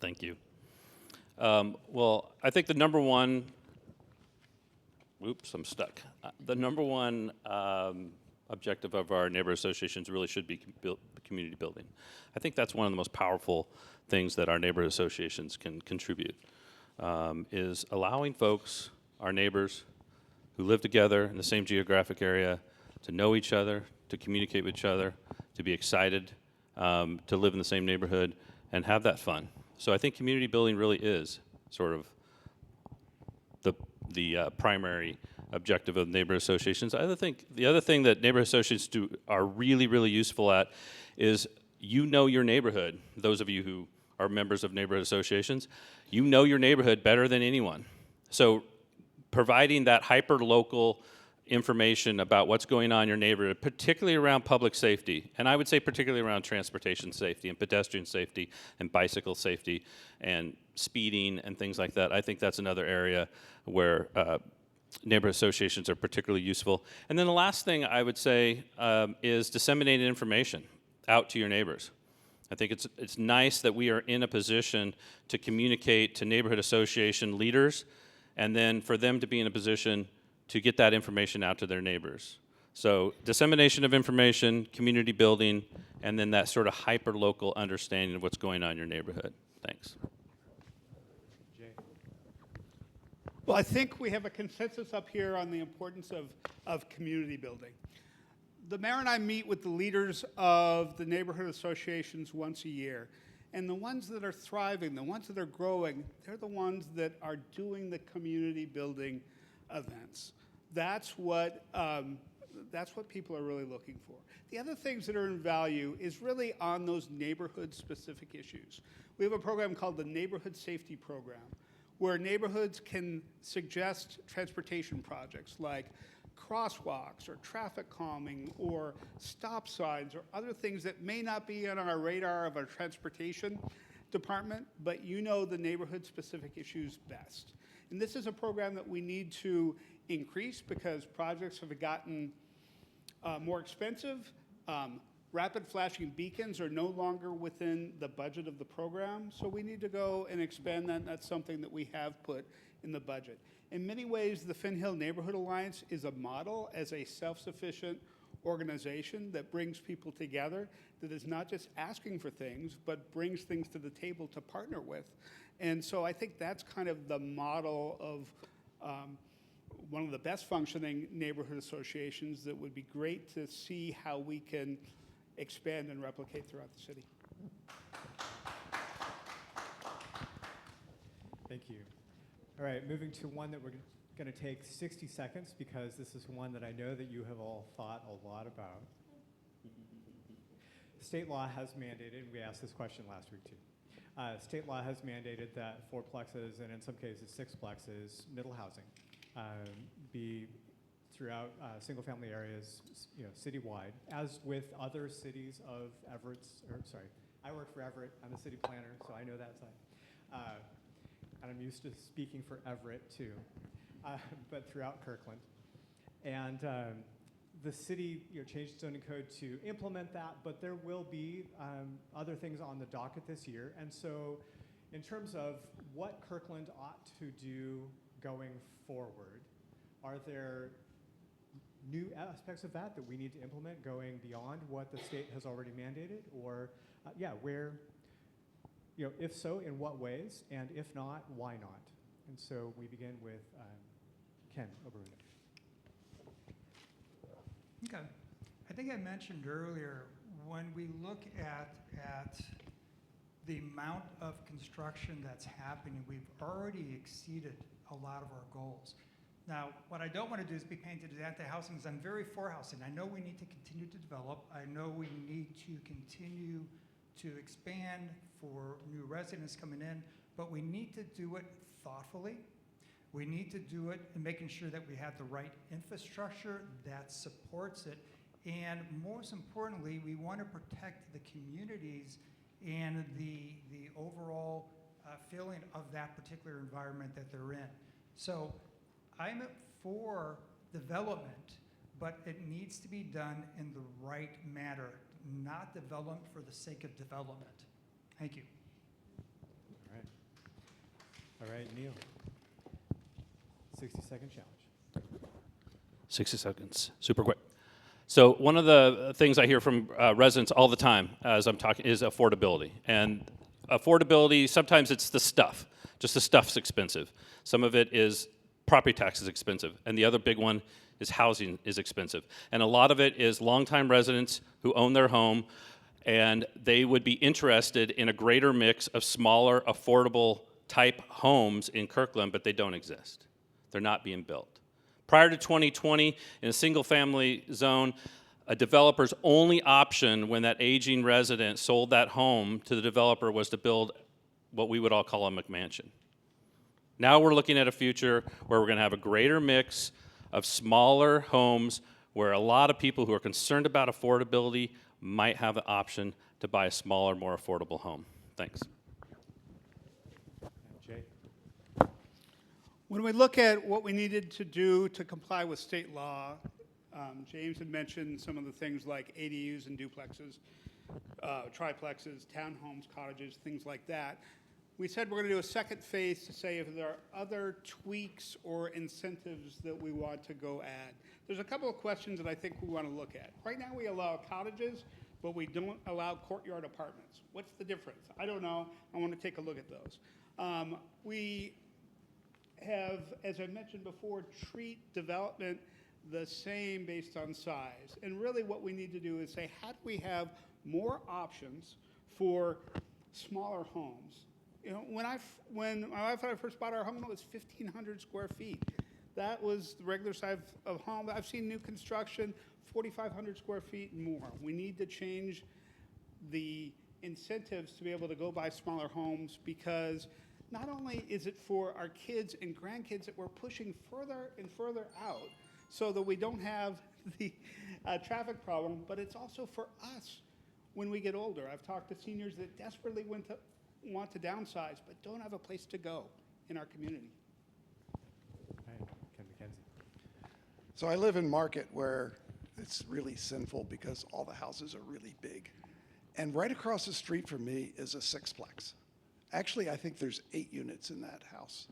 Thank you. Well, I think the number one, oops, I'm stuck. The number one objective of our neighborhood associations really should be community building. I think that's one of the most powerful things that our neighborhood associations can contribute, is allowing folks, our neighbors, who live together in the same geographic area, to know each other, to communicate with each other, to be excited, to live in the same neighborhood, and have that fun. So I think community building really is sort of the primary objective of neighborhood associations. The other thing that neighborhood associations are really, really useful at is you know your neighborhood. Those of you who are members of neighborhood associations, you know your neighborhood better than anyone. So providing that hyper-local information about what's going on in your neighborhood, particularly around public safety, and I would say particularly around transportation safety and pedestrian safety and bicycle safety and speeding and things like that. I think that's another area where neighborhood associations are particularly useful. And then the last thing I would say is disseminating information out to your neighbors. I think it's nice that we are in a position to communicate to neighborhood association leaders and then for them to be in a position to get that information out to their neighbors. So dissemination of information, community building, and then that sort of hyper-local understanding of what's going on in your neighborhood. Thanks. Jay. Well, I think we have a consensus up here on the importance of community building. The mayor and I meet with the leaders of the neighborhood associations once a year. And the ones that are thriving, the ones that are growing, they're the ones that are doing the community building events. That's what people are really looking for. The other things that are in value is really on those neighborhood-specific issues. We have a program called the Neighborhood Safety Program, where neighborhoods can suggest transportation projects like crosswalks or traffic calming or stop signs or other things that may not be on our radar of our transportation department, but you know the neighborhood-specific issues best. And this is a program that we need to increase because projects have gotten more expensive. Rapid flashing beacons are no longer within the budget of the program, so we need to go and expand that. That's something that we have put in the budget. In many ways, the Finn Hill Neighborhood Alliance is a model as a self-sufficient organization that brings people together, that is not just asking for things, but brings things to the table to partner with. And so I think that's kind of the model of one of the best functioning neighborhood associations that would be great to see how we can expand and replicate throughout the city. Thank you. All right, moving to one that we're going to take 60 seconds because this is one that I know that you have all thought a lot about. State law has mandated, we asked this question last week too, state law has mandated that fourplexes and in some cases sixplexes, middle housing, be throughout single-family areas, citywide, as with other cities of I work for Everett. I'm a city planner, so I know that side. And I'm used to speaking for Everett too, but throughout Kirkland. And the city changed its zoning code to implement that, but there will be other things on the docket this year. And so in terms of what Kirkland ought to do going forward, are there new aspects of that we need to implement going beyond what the state has already mandated? Or, where, if so, in what ways? And if not, why not? And so we begin with Ken Oberman. Okay. I think I mentioned earlier, when we look at the amount of construction that's happening, we've already exceeded a lot of our goals. Now, what I don't want to do is be painted as anti-housing, because I'm very for housing. I know we need to continue to develop. I know we need to continue to expand for new residents coming in, but we need to do it thoughtfully. We need to do it in making sure that we have the right infrastructure that supports it. And most importantly, we want to protect the communities and the overall feeling of that particular environment that they're in. So I'm for development, but it needs to be done in the right manner, not development for the sake of development. Thank you. All right, Neil. 60-second challenge. 60 seconds, super quick. So one of the things I hear from residents all the time as I'm talking is affordability. And affordability, sometimes it's the stuff. Just the stuff's expensive. Some of it is property tax is expensive. And the other big one is housing is expensive. And a lot of it is longtime residents who own their home, and they would be interested in a greater mix of smaller, affordable type homes in Kirkland, but they don't exist. They're not being built. Prior to 2020, in a single-family zone, a developer's only option when that aging resident sold that home to the developer was to build what we would all call a McMansion. Now we're looking at a future where we're going to have a greater mix of smaller homes where a lot of people who are concerned about affordability might have the option to buy a smaller, more affordable home. Thanks. Jay. When we look at what we needed to do to comply with state law, James had mentioned some of the things like ADUs and duplexes, triplexes, townhomes, cottages, things like that. We said we're going to do a second phase to say if there are other tweaks or incentives that we want to go add. There's a couple of questions that I think we want to look at. Right now we allow cottages, but we don't allow courtyard apartments. What's the difference? I don't know. I want to take a look at those. We have, as I mentioned before, treat development the same based on size. And really what we need to do is say, how do we have more options for smaller homes? You know, when my wife and I first bought our home, it was 1,500 square feet. That was the regular size of home. I've seen new construction, 4,500 square feet and more. We need to change the incentives to be able to go buy smaller homes, because not only is it for our kids and grandkids that we're pushing further and further out so that we don't have the traffic problem, but it's also for us when we get older. I've talked to seniors that desperately want to downsize but don't have a place to go in our community. Right. Ken MacKenzie. So I live in Market, where it's really sinful because all the houses are really big. And right across the street from me is a sixplex. Actually, I think there's 8 units in that house.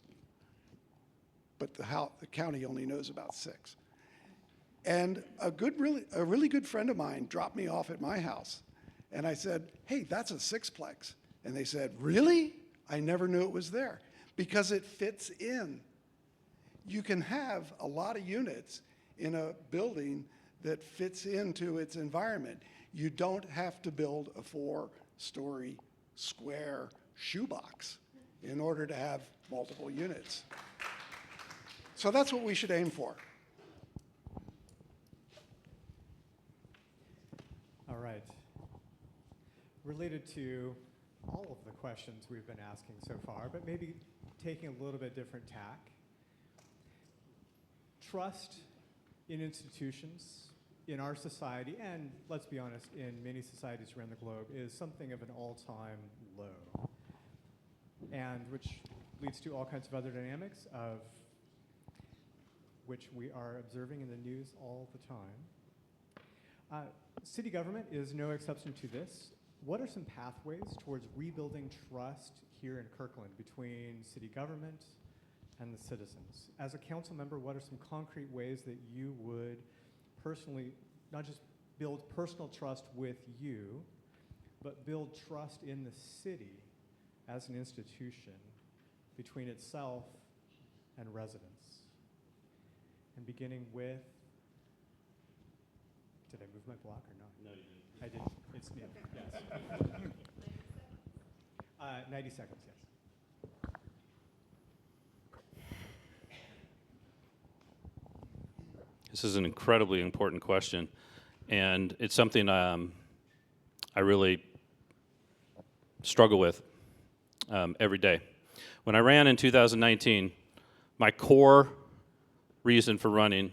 But the county only knows about 6. And a really good friend of mine dropped me off at my house. And I said, hey, that's a sixplex. And they said, really? I never knew it was there. Because it fits in. You can have a lot of units in a building that fits into its environment. You don't have to build a 4-story square shoebox in order to have multiple units. So that's what we should aim for. All right. Related to all of the questions we've been asking so far, but maybe taking a little bit different tack. Trust in institutions in our society, and let's be honest, in many societies around the globe, is something of an all-time low. And which leads to all kinds of other dynamics of which we are observing in the news all the time. City government is no exception to this. What are some pathways towards rebuilding trust here in Kirkland between city government and the citizens? As a council member, what are some concrete ways that you would personally, not just build personal trust with you, but build trust in the city as an institution between itself and residents? And beginning with, did I move my block or not? No, you didn't. I didn't. It's new, yes. 90 seconds, yes. This is an incredibly important question, and it's something I really struggle with every day. When I ran in 2019, my core reason for running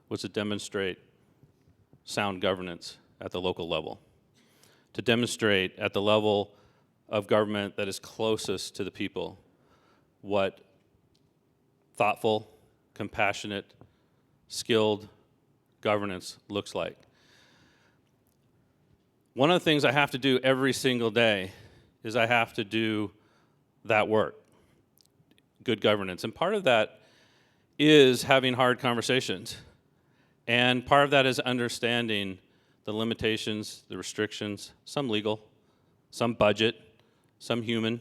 was to demonstrate sound governance at the local level, to demonstrate at the level of government that is closest to the people what thoughtful, compassionate, skilled governance looks like. One of the things I have to do every single day is I have to do that work, good governance. And part of that is having hard conversations. And part of that is understanding the limitations, the restrictions, some legal, some budget, some human,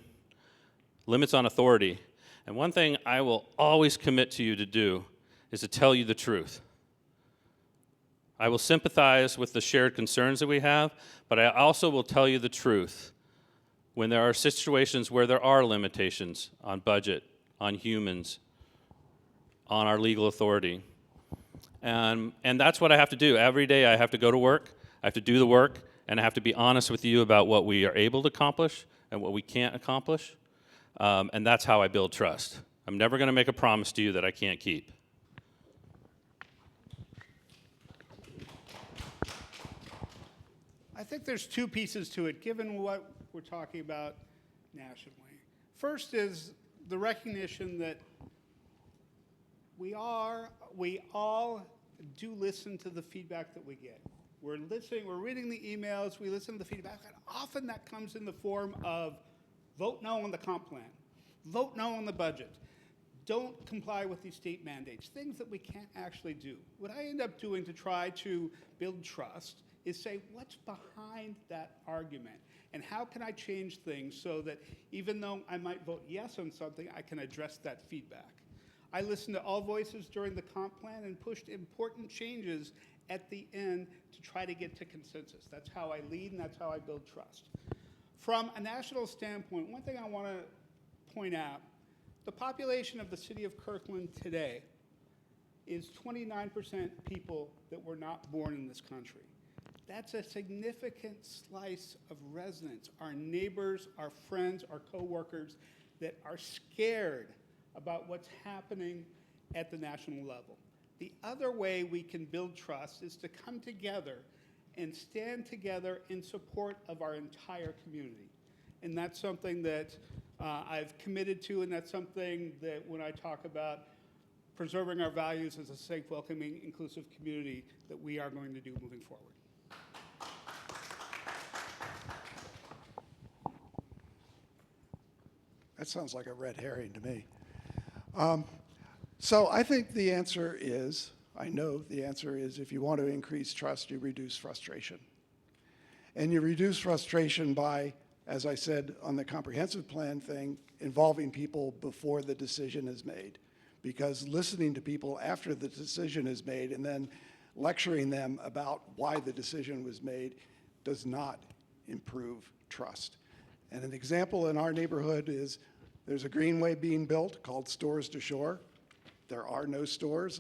limits on authority. And one thing I will always commit to you to do is to tell you the truth. I will sympathize with the shared concerns that we have, but I also will tell you the truth when there are situations where there are limitations on budget, on humans, on our legal authority. And that's what I have to do. Every day I have to go to work, I have to do the work, and I have to be honest with you about what we are able to accomplish and what we can't accomplish. And that's how I build trust. I'm never going to make a promise to you that I can't keep. I think there's two pieces to it, given what we're talking about nationally. First is the recognition that we all do listen to the feedback that we get. We're listening, we're reading the emails, we listen to the feedback, and often that comes in the form of vote no on the comp plan, vote no on the budget, don't comply with these state mandates, things that we can't actually do. What I end up doing to try to build trust is say, what's behind that argument? And how can I change things so that even though I might vote yes on something, I can address that feedback? I listened to all voices during the comp plan and pushed important changes at the end to try to get to consensus. That's how I lead and that's how I build trust. From a national standpoint, one thing I want to point out, the population of the city of Kirkland today is 29% people that were not born in this country. That's a significant slice of residents, our neighbors, our friends, our coworkers that are scared about what's happening at the national level. The other way we can build trust is to come together and stand together in support of our entire community. And that's something that I've committed to, and that's something that when I talk about preserving our values as a safe, welcoming, inclusive community, that we are going to do moving forward. That sounds like a red herring to me. So I think the answer is, I know the answer is, if you want to increase trust, you reduce frustration. And you reduce frustration by, as I said on the comprehensive plan thing, involving people before the decision is made. Because listening to people after the decision is made and then lecturing them about why the decision was made does not improve trust. And an example in our neighborhood is there's a greenway being built called Stores to Shore. There are no stores,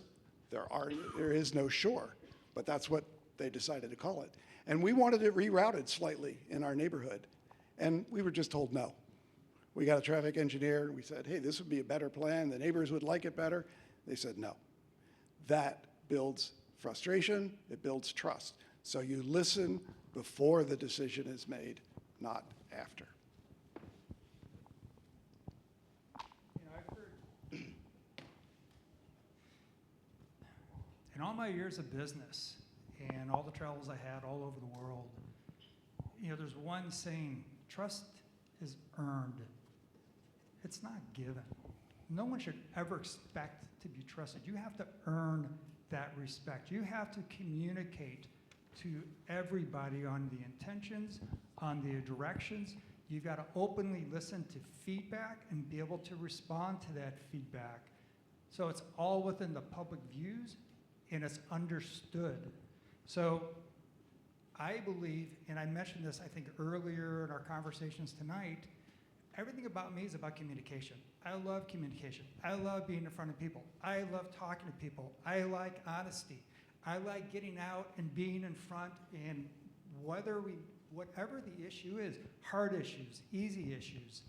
there is no shore, but that's what they decided to call it. And we wanted it rerouted slightly in our neighborhood, and we were just told no. We got a traffic engineer, and we said, hey, this would be a better plan, the neighbors would like it better. They said no. That builds frustration, it builds trust. So you listen before the decision is made, not after. In all my years of business and all the travels I had all over the world, there's one saying, trust is earned. It's not given. No one should ever expect to be trusted. You have to earn that respect. You have to communicate to everybody on the intentions, on the directions. You've got to openly listen to feedback and be able to respond to that feedback. So it's all within the public views and it's understood. So I believe, and I mentioned this, I think, earlier in our conversations tonight, everything about me is about communication. I love communication. I love being in front of people. I love talking to people. I like honesty. I like getting out and being in front, and whatever the issue is, hard issues, easy issues,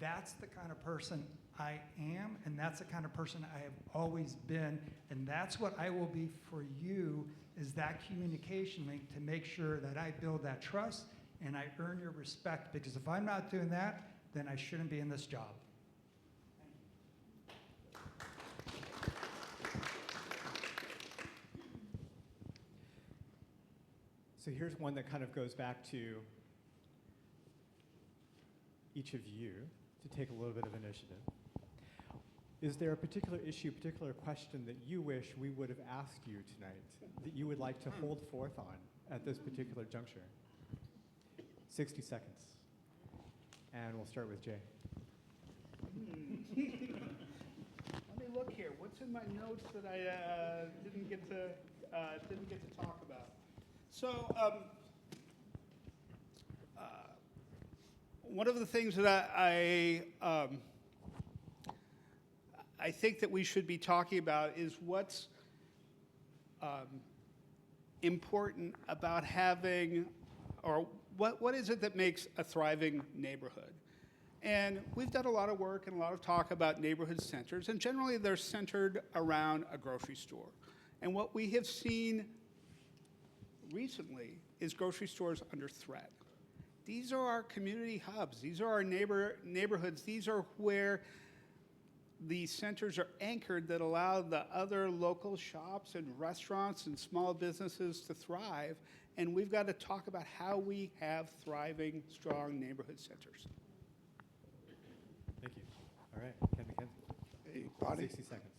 that's the kind of person I am, and that's the kind of person I have always been, and that's what I will be for you, is that communication link to make sure that I build that trust and I earn your respect, because if I'm not doing that, then I shouldn't be in this job. So here's one that kind of goes back to each of you to take a little bit of initiative. Is there a particular issue, particular question that you wish we would have asked you tonight that you would like to hold forth on at this particular juncture? 60 seconds. And we'll start with Jay. Let me look here. What's in my notes that I didn't get to talk about? So, one of the things that I think that we should be talking about is what's important about having, or what is it that makes a thriving neighborhood? And we've done a lot of work and a lot of talk about neighborhood centers, and generally they're centered around a grocery store. And what we have seen recently is grocery stores under threat. These are our community hubs. These are our neighborhoods. These are where the centers are anchored that allow the other local shops and restaurants and small businesses to thrive. And we've got to talk about how we have thriving, strong neighborhood centers. Thank you. All right, Ken MacKenzie. Hey, Bonnie, 60 seconds.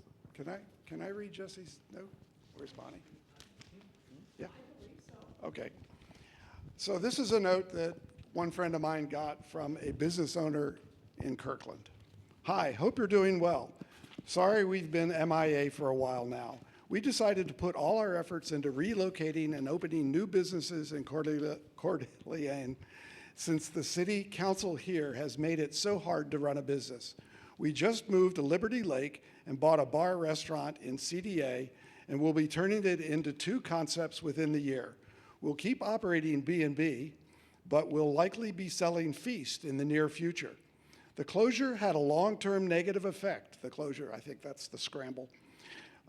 can I read Jesse's note? Where's Bonnie? Yeah? Okay. So this is a note that one friend of mine got from a business owner in Kirkland. Hi, hope you're doing well. Sorry we've been MIA for a while now. We decided to put all our efforts into relocating and opening new businesses in Coeur d'Alene since the city council here has made it so hard to run a business. We just moved to Liberty Lake and bought a bar restaurant in CDA, and we'll be turning it into 2 concepts within the year. We'll keep operating B&B, but we'll likely be selling Feast in the near future. The closure had a long-term negative effect. The closure, I think that's the scramble,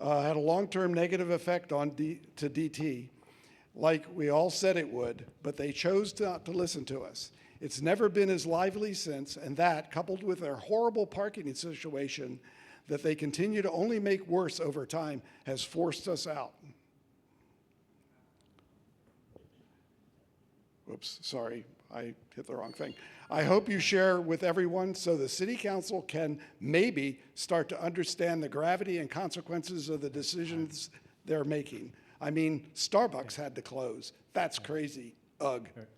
had a long-term negative effect on to DT, like we all said it would, but they chose not to listen to us. It's never been as lively since, and that, coupled with their horrible parking situation that they continue to only make worse over time, has forced us out. Oops, sorry, I hit the wrong thing. I hope you share with everyone so the city council can maybe start to understand the gravity and consequences of the decisions they're making. I mean, Starbucks had to close. That's crazy. Ugh. All right.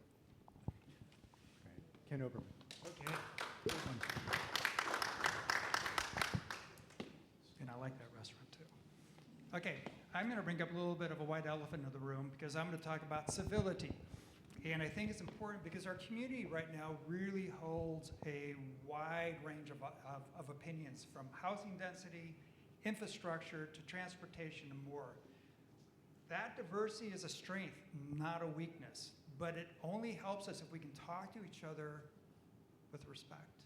Ken Oberman. Okay. And I like that restaurant too. Okay, I'm going to bring up a little bit of a white elephant in the room because I'm going to talk about civility. And I think it's important because our community right now really holds a wide range of opinions, from housing density, infrastructure, to transportation and more. That diversity is a strength, not a weakness, but it only helps us if we can talk to each other with respect.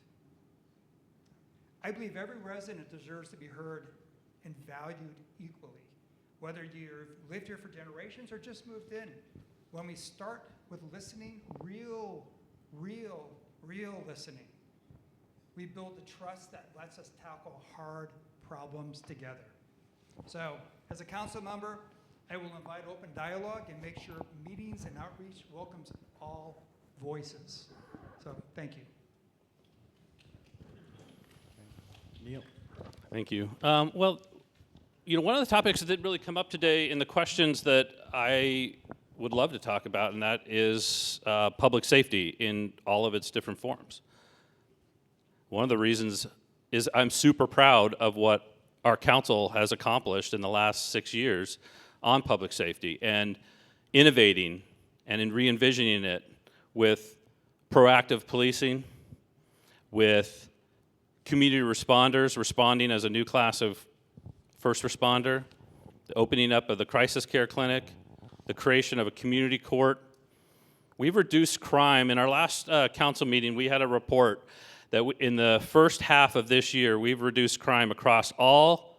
I believe every resident deserves to be heard and valued equally, whether you've lived here for generations or just moved in. When we start with listening, real listening, we build the trust that lets us tackle hard problems together. So, as a council member, I will invite open dialogue and make sure meetings and outreach welcomes all voices. So, thank you. Neil. Thank you. Well, you know, one of the topics that didn't really come up today in the questions that I would love to talk about, and that is public safety in all of its different forms. One of the reasons is I'm super proud of what our council has accomplished in the last 6 years on public safety and innovating and in re-envisioning it with proactive policing, with community responders responding as a new class of first responder, the opening up of the crisis care clinic, the creation of a community court. We've reduced crime. In our last council meeting, we had a report that in the first half of this year, we've reduced crime across all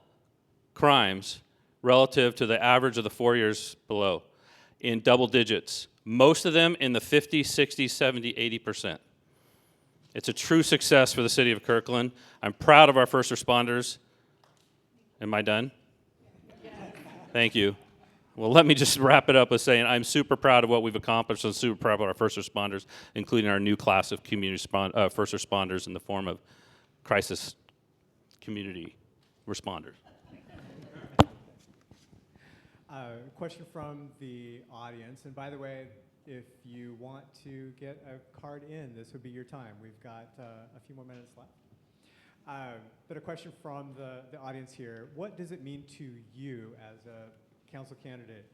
crimes relative to the average of the 4 years below in double digits. Most of them in the 50, 60, 70, 80%. It's a true success for the city of Kirkland. I'm proud of our first responders. Am I done? Thank you. Well, let me just wrap it up with saying I'm super proud of what we've accomplished and super proud of our first responders, including our new class of community first responders in the form of crisis community responders. Question from the audience, and by the way, if you want to get a card in, this would be your time. We've got a few more minutes left. But a question from the audience here. What does it mean to you as a council candidate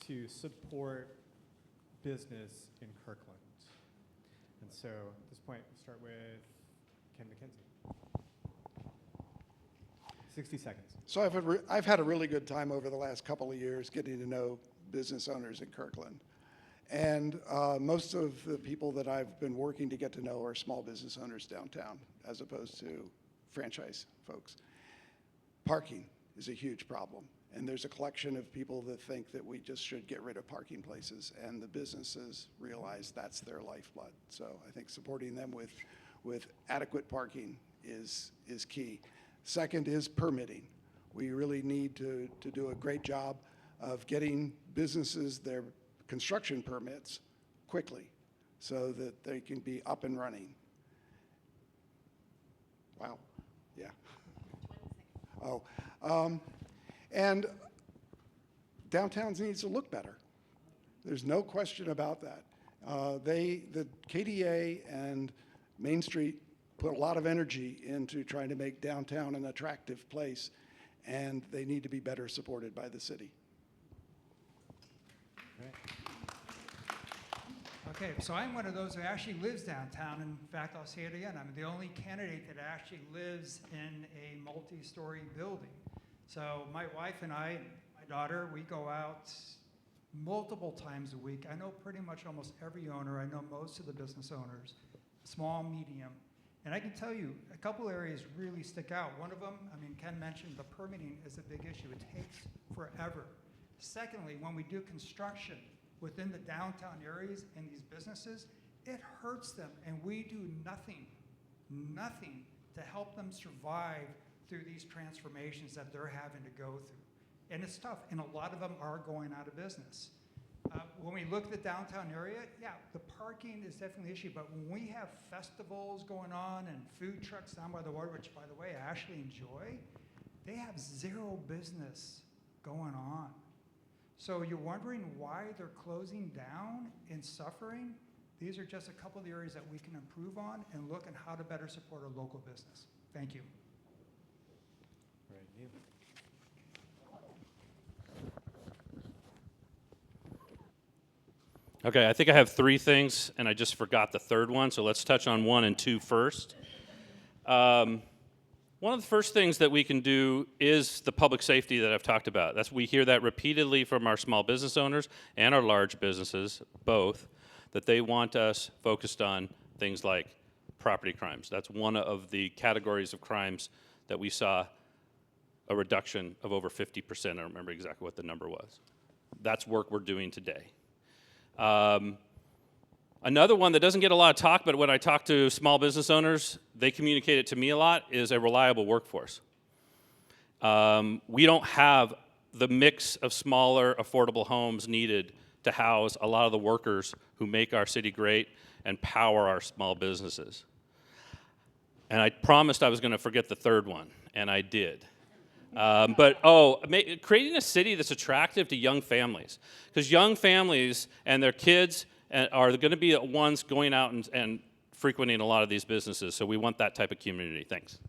to support business in Kirkland? And so at this point, we'll start with Ken MacKenzie. 60 seconds. So I've had a really good time over the last couple of years getting to know business owners in Kirkland. And most of the people that I've been working to get to know are small business owners downtown, as opposed to franchise folks. Parking is a huge problem. And there's a collection of people that think that we just should get rid of parking places, and the businesses realize that's their lifeblood. So I think supporting them with adequate parking is key. Second is permitting. We really need to do a great job of getting businesses their construction permits quickly so that they can be up and running. Wow, yeah. Oh. And downtown needs to look better. There's no question about that. The KDA and Main Street put a lot of energy into trying to make downtown an attractive place, and they need to be better supported by the city. Okay, so I'm one of those who actually lives downtown. In fact, I'll say it again, I'm the only candidate that actually lives in a multi-story building. So my wife and I, my daughter, we go out multiple times a week. I know pretty much almost every owner. I know most of the business owners, small, medium. And I can tell you, a couple areas really stick out. One of them, I mean, Ken mentioned the permitting is a big issue. It takes forever. Secondly, when we do construction within the downtown areas and these businesses, it hurts them, and we do nothing to help them survive through these transformations that they're having to go through. And it's tough, and a lot of them are going out of business. When we look at the downtown area, yeah, the parking is definitely an issue, but when we have festivals going on and food trucks down by the water, which, by the way, I actually enjoy, they have zero business going on. So you're wondering why they're closing down and suffering? These are just a couple of the areas that we can improve on and look at how to better support our local business. Thank you. Right, Neil. Okay, I think I have three things, and I just forgot the third one, so let's touch on 1 and 2 first. One of the first things that we can do is the public safety that I've talked about. We hear that repeatedly from our small business owners and our large businesses, both, that they want us focused on things like property crimes. That's one of the categories of crimes that we saw a reduction of over 50%. I don't remember exactly what the number was. That's work we're doing today. Another one that doesn't get a lot of talk, but when I talk to small business owners, they communicate it to me a lot, is a reliable workforce. We don't have the mix of smaller, affordable homes needed to house a lot of the workers who make our city great and power our small businesses. And I promised I was going to forget the third one, and I did. Creating a city that's attractive to young families. Because young families and their kids are going to be the ones going out and frequenting a lot of these businesses. So we want that type of community. Thanks.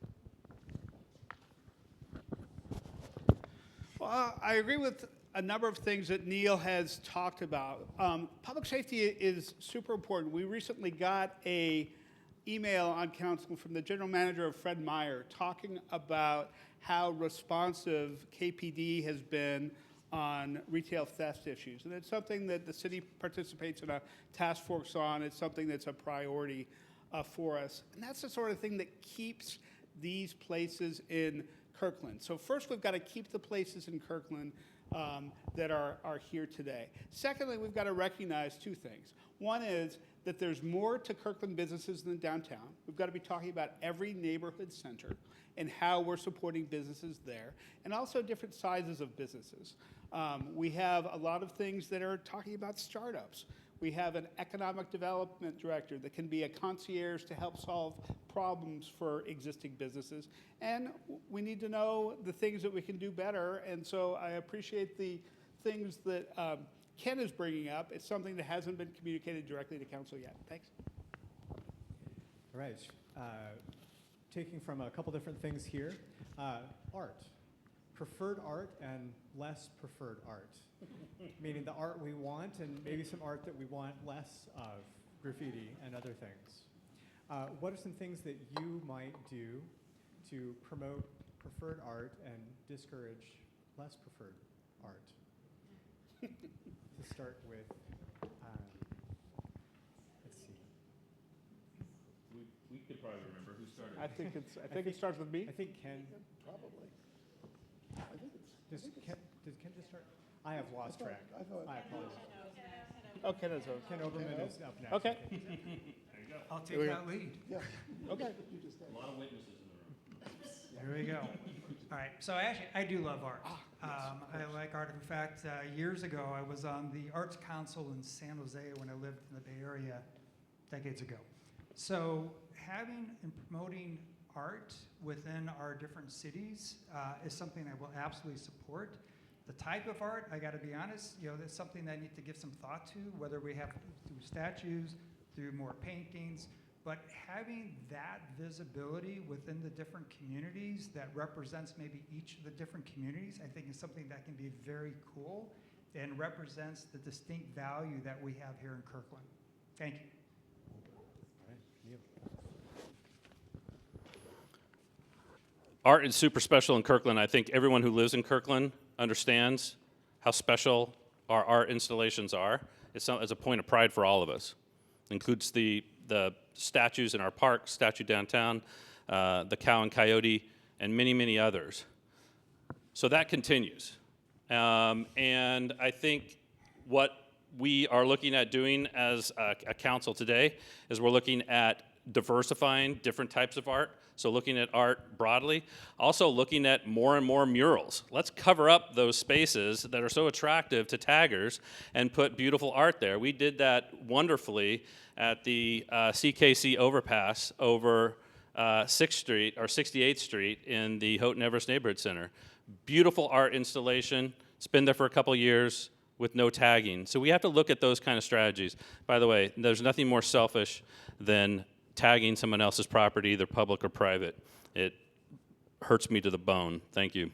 Well, I agree with a number of things that Neil has talked about. Public safety is super important. We recently got a email on council from the general manager of Fred Meyer talking about how responsive KPD has been on retail theft issues. And it's something that the city participates in a task force on. It's something that's a priority for us. And that's the sort of thing that keeps these places in Kirkland. So first, we've got to keep the places in Kirkland that are here today. Secondly, we've got to recognize two things. One is that there's more to Kirkland businesses than downtown. We've got to be talking about every neighborhood center and how we're supporting businesses there, and also different sizes of businesses. We have a lot of things that are talking about startups. We have an economic development director that can be a concierge to help solve problems for existing businesses. And we need to know the things that we can do better. And so I appreciate the things that Ken is bringing up. It's something that hasn't been communicated directly to council yet. Thanks. All right. Taking from a couple different things here. Art. Preferred art and less preferred art. Meaning the art we want and maybe some art that we want less of, graffiti and other things. What are some things that you might do to promote preferred art and discourage less preferred art? To start with, let's see. We could probably remember who started. I think it starts with me. I think Ken. Probably. Does Ken just start? I have lost track. I thought- I apologize. Oh, Ken is over. Ken Oberman is up next. Okay. There you go. I'll Here we take go. that lead. Yeah. Okay. You just A lot of witnesses in the room. There we go. All right, so actually, I do love art. I like art. In fact, years ago, I was on the Arts Council in San Jose when I lived in the Bay Area decades ago. So having and promoting art within our different cities is something I will absolutely support. The type of art, I got to be honest, that's something that I need to give some thought to, whether we have through statues, through more paintings, but having that visibility within the different communities that represents maybe each of the different communities, I think is something that can be very cool and represents the distinct value that we have here in Kirkland. Thank you. All right, Neil. Art is super special in Kirkland. I think everyone who lives in Kirkland understands how special our art installations are. It's a point of pride for all of us. It includes the statues in our park, statue downtown, the cow and coyote, and many, many others. So that continues. And I think what we are looking at doing as a council today is we're looking at diversifying different types of art. So looking at art broadly, also looking at more and more murals. Let's cover up those spaces that are so attractive to taggers and put beautiful art there. We did that wonderfully at the CKC overpass over 6th Street or 68th Street in the Houghton Everest Neighborhood Center. Beautiful art installation. It's been there for a couple years with no tagging. So we have to look at those kind of strategies. By the way, there's nothing more selfish than tagging someone else's property, either public or private. It hurts me to the bone. Thank you.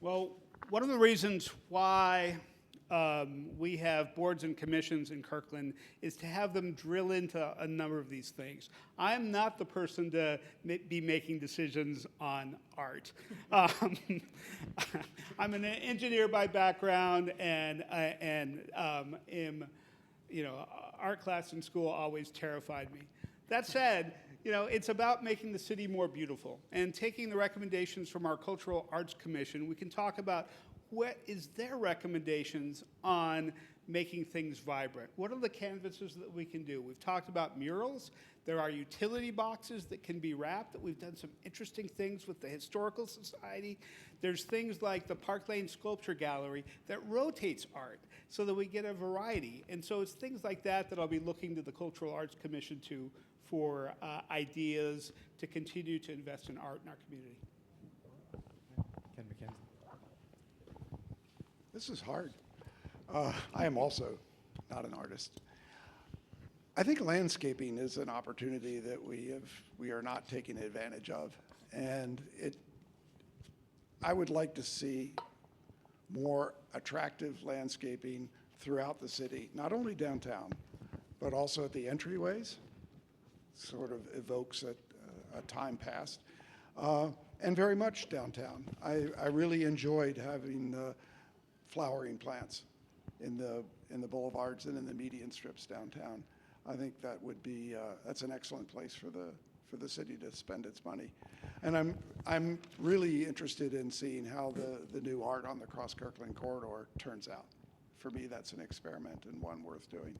Well, one of the reasons why we have boards and commissions in Kirkland is to have them drill into a number of these things. I'm not the person to be making decisions on art. I'm an engineer by background and art class in school always terrified me. That said, it's about making the city more beautiful and taking the recommendations from our Cultural Arts Commission. We can talk about what is their recommendations on making things vibrant. What are the canvases that we can do? We've talked about murals. There are utility boxes that can be wrapped. We've done some interesting things with the Historical Society. There's things like the Park Lane Sculpture Gallery that rotates art so that we get a variety. And so it's things like that that I'll be looking to the Cultural Arts Commission for ideas to continue to invest in art in our community. Ken MacKenzie. This is hard. I am also not an artist. I think landscaping is an opportunity that we are not taking advantage of, and I would like to see more attractive landscaping throughout the city, not only downtown, but also at the entryways. Sort of evokes a time past, and very much downtown. I really enjoyed having flowering plants in the boulevards and in the median strips downtown. I think that would be that's an excellent place for the city to spend its money. And I'm really interested in seeing how the new art on the Cross Kirkland corridor turns out. For me, that's an experiment and one worth doing.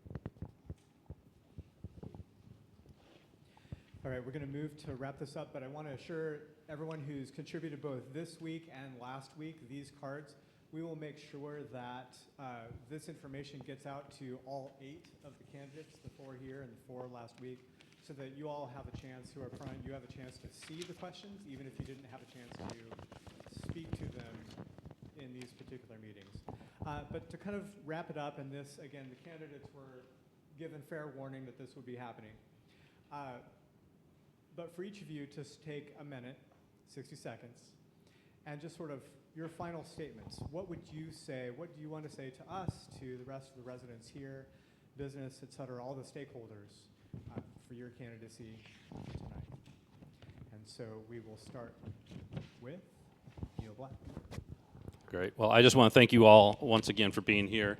All right, we're going to move to wrap this up, but I want to assure everyone who's contributed both this week and last week these cards, we will make sure that this information gets out to all 8 of the candidates, the 4 here and the 4 last week, so that you all have a chance, who are front, you have a chance to see the questions, even if you didn't have a chance to speak to them in these particular meetings. But to kind of wrap it up, and this, again, the candidates were given fair warning that this would be happening. But for each of you to take a minute, 60 seconds, and just sort of your final statements. What would you say, what do you want to say to us, to the rest of the residents here, business, et cetera, all the stakeholders for your candidacy tonight? And so we will start with Neil Black. Great. Well, I just want to thank you all once again for being here.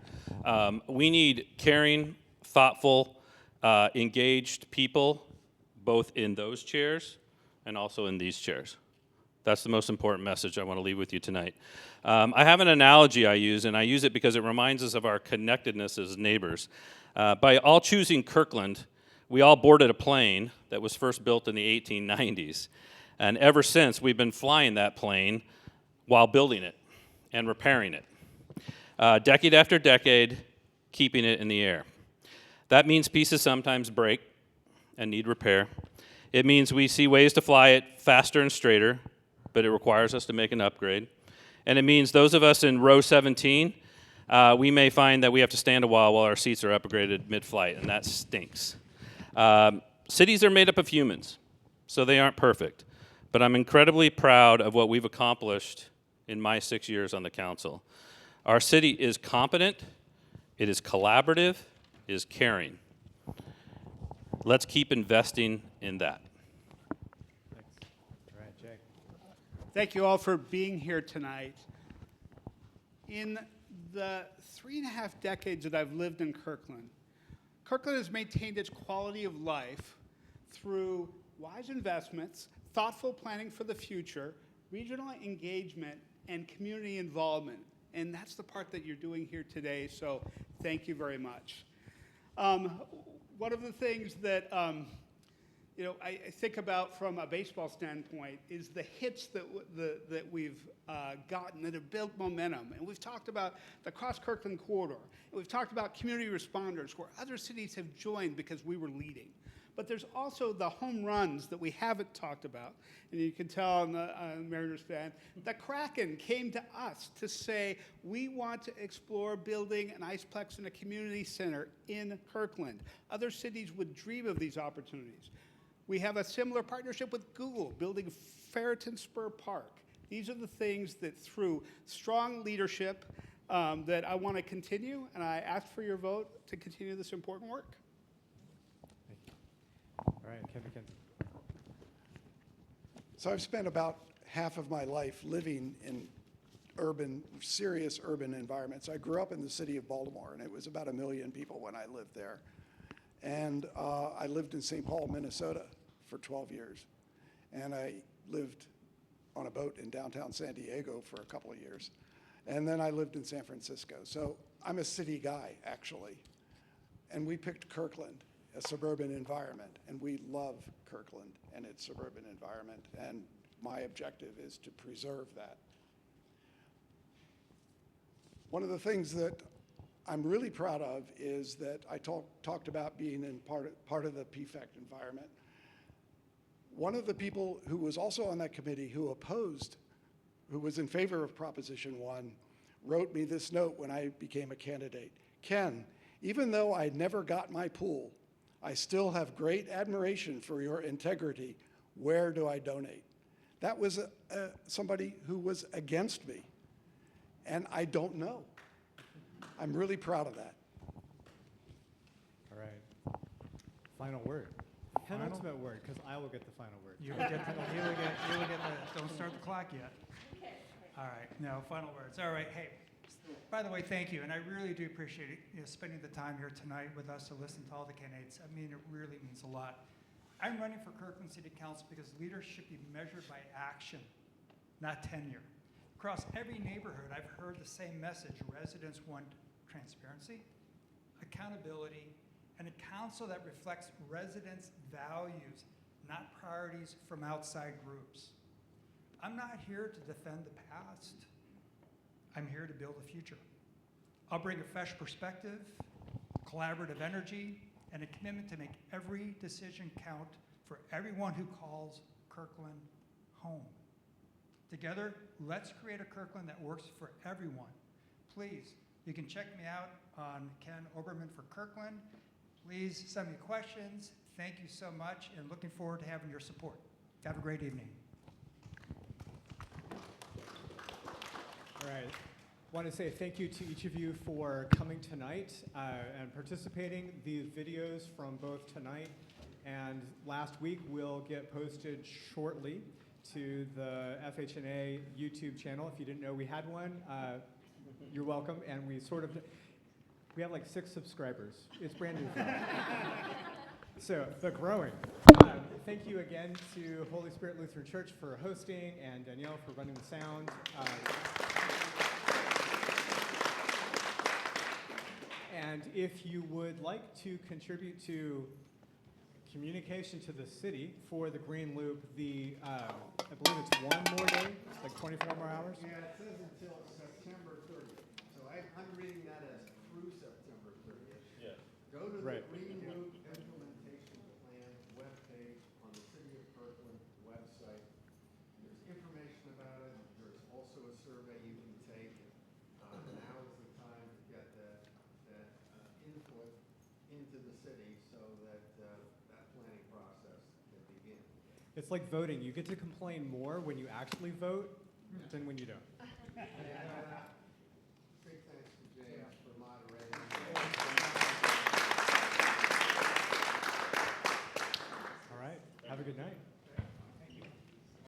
We need caring, thoughtful, engaged people, both in those chairs and also in these chairs. That's the most important message I want to leave with you tonight. I have an analogy I use, and I use it because it reminds us of our connectedness as neighbors. By all choosing Kirkland, we all boarded a plane that was first built in the 1890s. And ever since, we've been flying that plane while building it and repairing it. Decade after decade, keeping it in the air. That means pieces sometimes break and need repair. It means we see ways to fly it faster and straighter, but it requires us to make an upgrade. And it means those of us in row 17, we may find that we have to stand a while our seats are upgraded mid-flight, and that stinks. Cities are made up of humans, so they aren't perfect. But I'm incredibly proud of what we've accomplished in my 6 years on the council. Our city is competent, it is collaborative, it is caring. Let's keep investing in that. Thanks. All right, Jay. Thank you all for being here tonight. In the 3.5 decades that I've lived in Kirkland, Kirkland has maintained its quality of life through wise investments, thoughtful planning for the future, regional engagement, and community involvement. And that's the part that you're doing here today, so thank you very much. One of the things that I think about from a baseball standpoint is the hits that we've gotten that have built momentum. And we've talked about the Cross Kirkland corridor. And we've talked about community responders where other cities have joined because we were leading. But there's also the home runs that we haven't talked about. And you can tell on the Mariners fan, the Kraken came to us to say, we want to explore building an Iceplex and a community center in Kirkland. Other cities would dream of these opportunities. We have a similar partnership with Google, building Ferreton Spur Park. These are the things that through strong leadership that I want to continue, and I ask for your vote to continue this important work. All right, Ken MacKenzie. So I've spent about half of my life living in serious urban environments. I grew up in the city of Baltimore, and it was about 1 million people when I lived there. And I lived in St. Paul, Minnesota for 12 years. And I lived on a boat in downtown San Diego for a couple of years. And then I lived in San Francisco. So I'm a city guy, actually. And we picked Kirkland, a suburban environment, and we love Kirkland and its suburban environment, and my objective is to preserve that. One of the things that I'm really proud of is that I talked about being in part of the PFECT environment. One of the people who was also on that committee who was in favor of Proposition 1, wrote me this note when I became a candidate. Ken, even though I never got my pool, I still have great admiration for your integrity. Where do I donate? That was somebody who was against me, and I don't know. I'm really proud of that. All right. Final word. Penultimate word, because I will get the final word. You will get the, don't start the clock yet. All right, no, final words. All right, hey, by the way, thank you, and I really do appreciate it, spending the time here tonight with us to listen to all the candidates. I mean, it really means a lot. I'm running for Kirkland City Council because leaders should be measured by action, not tenure. Across every neighborhood, I've heard the same message. Residents want transparency, accountability, and a council that reflects residents' values, not priorities from outside groups. I'm not here to defend the past. I'm here to build a future. I'll bring a fresh perspective, collaborative energy, and a commitment to make every decision count for everyone who calls Kirkland home. Together, let's create a Kirkland that works for everyone. Please, you can check me out on Ken Oberman for Kirkland. Please send me questions. Thank you so much, and looking forward to having your support. Have a great evening. All right. Want to say thank you to each of you for coming tonight and participating. These videos from both tonight and last week will get posted shortly to the FHNA YouTube channel. If you didn't know we had one, you're welcome. And we have like 6 subscribers. It's brand new. So, but growing. Thank you again to Holy Spirit Lutheran Church for hosting and Danielle for running the sound. And if you would like to contribute to communication to the city for the Green Loop, I believe it's 1 more day, like 24 more hours. Yeah, it says until September 30th. So I'm reading that as through September 30th. Yeah. Go to the Right. Green Loop Implementation Plan webpage on the City of Kirkland website. There's information about it. There's also a survey you can take. Now is the time to get that input into the city so that that planning process can begin. It's like voting. You get to complain more when you actually vote than when you don't. Big thanks to James for moderating. All right. Have a good night.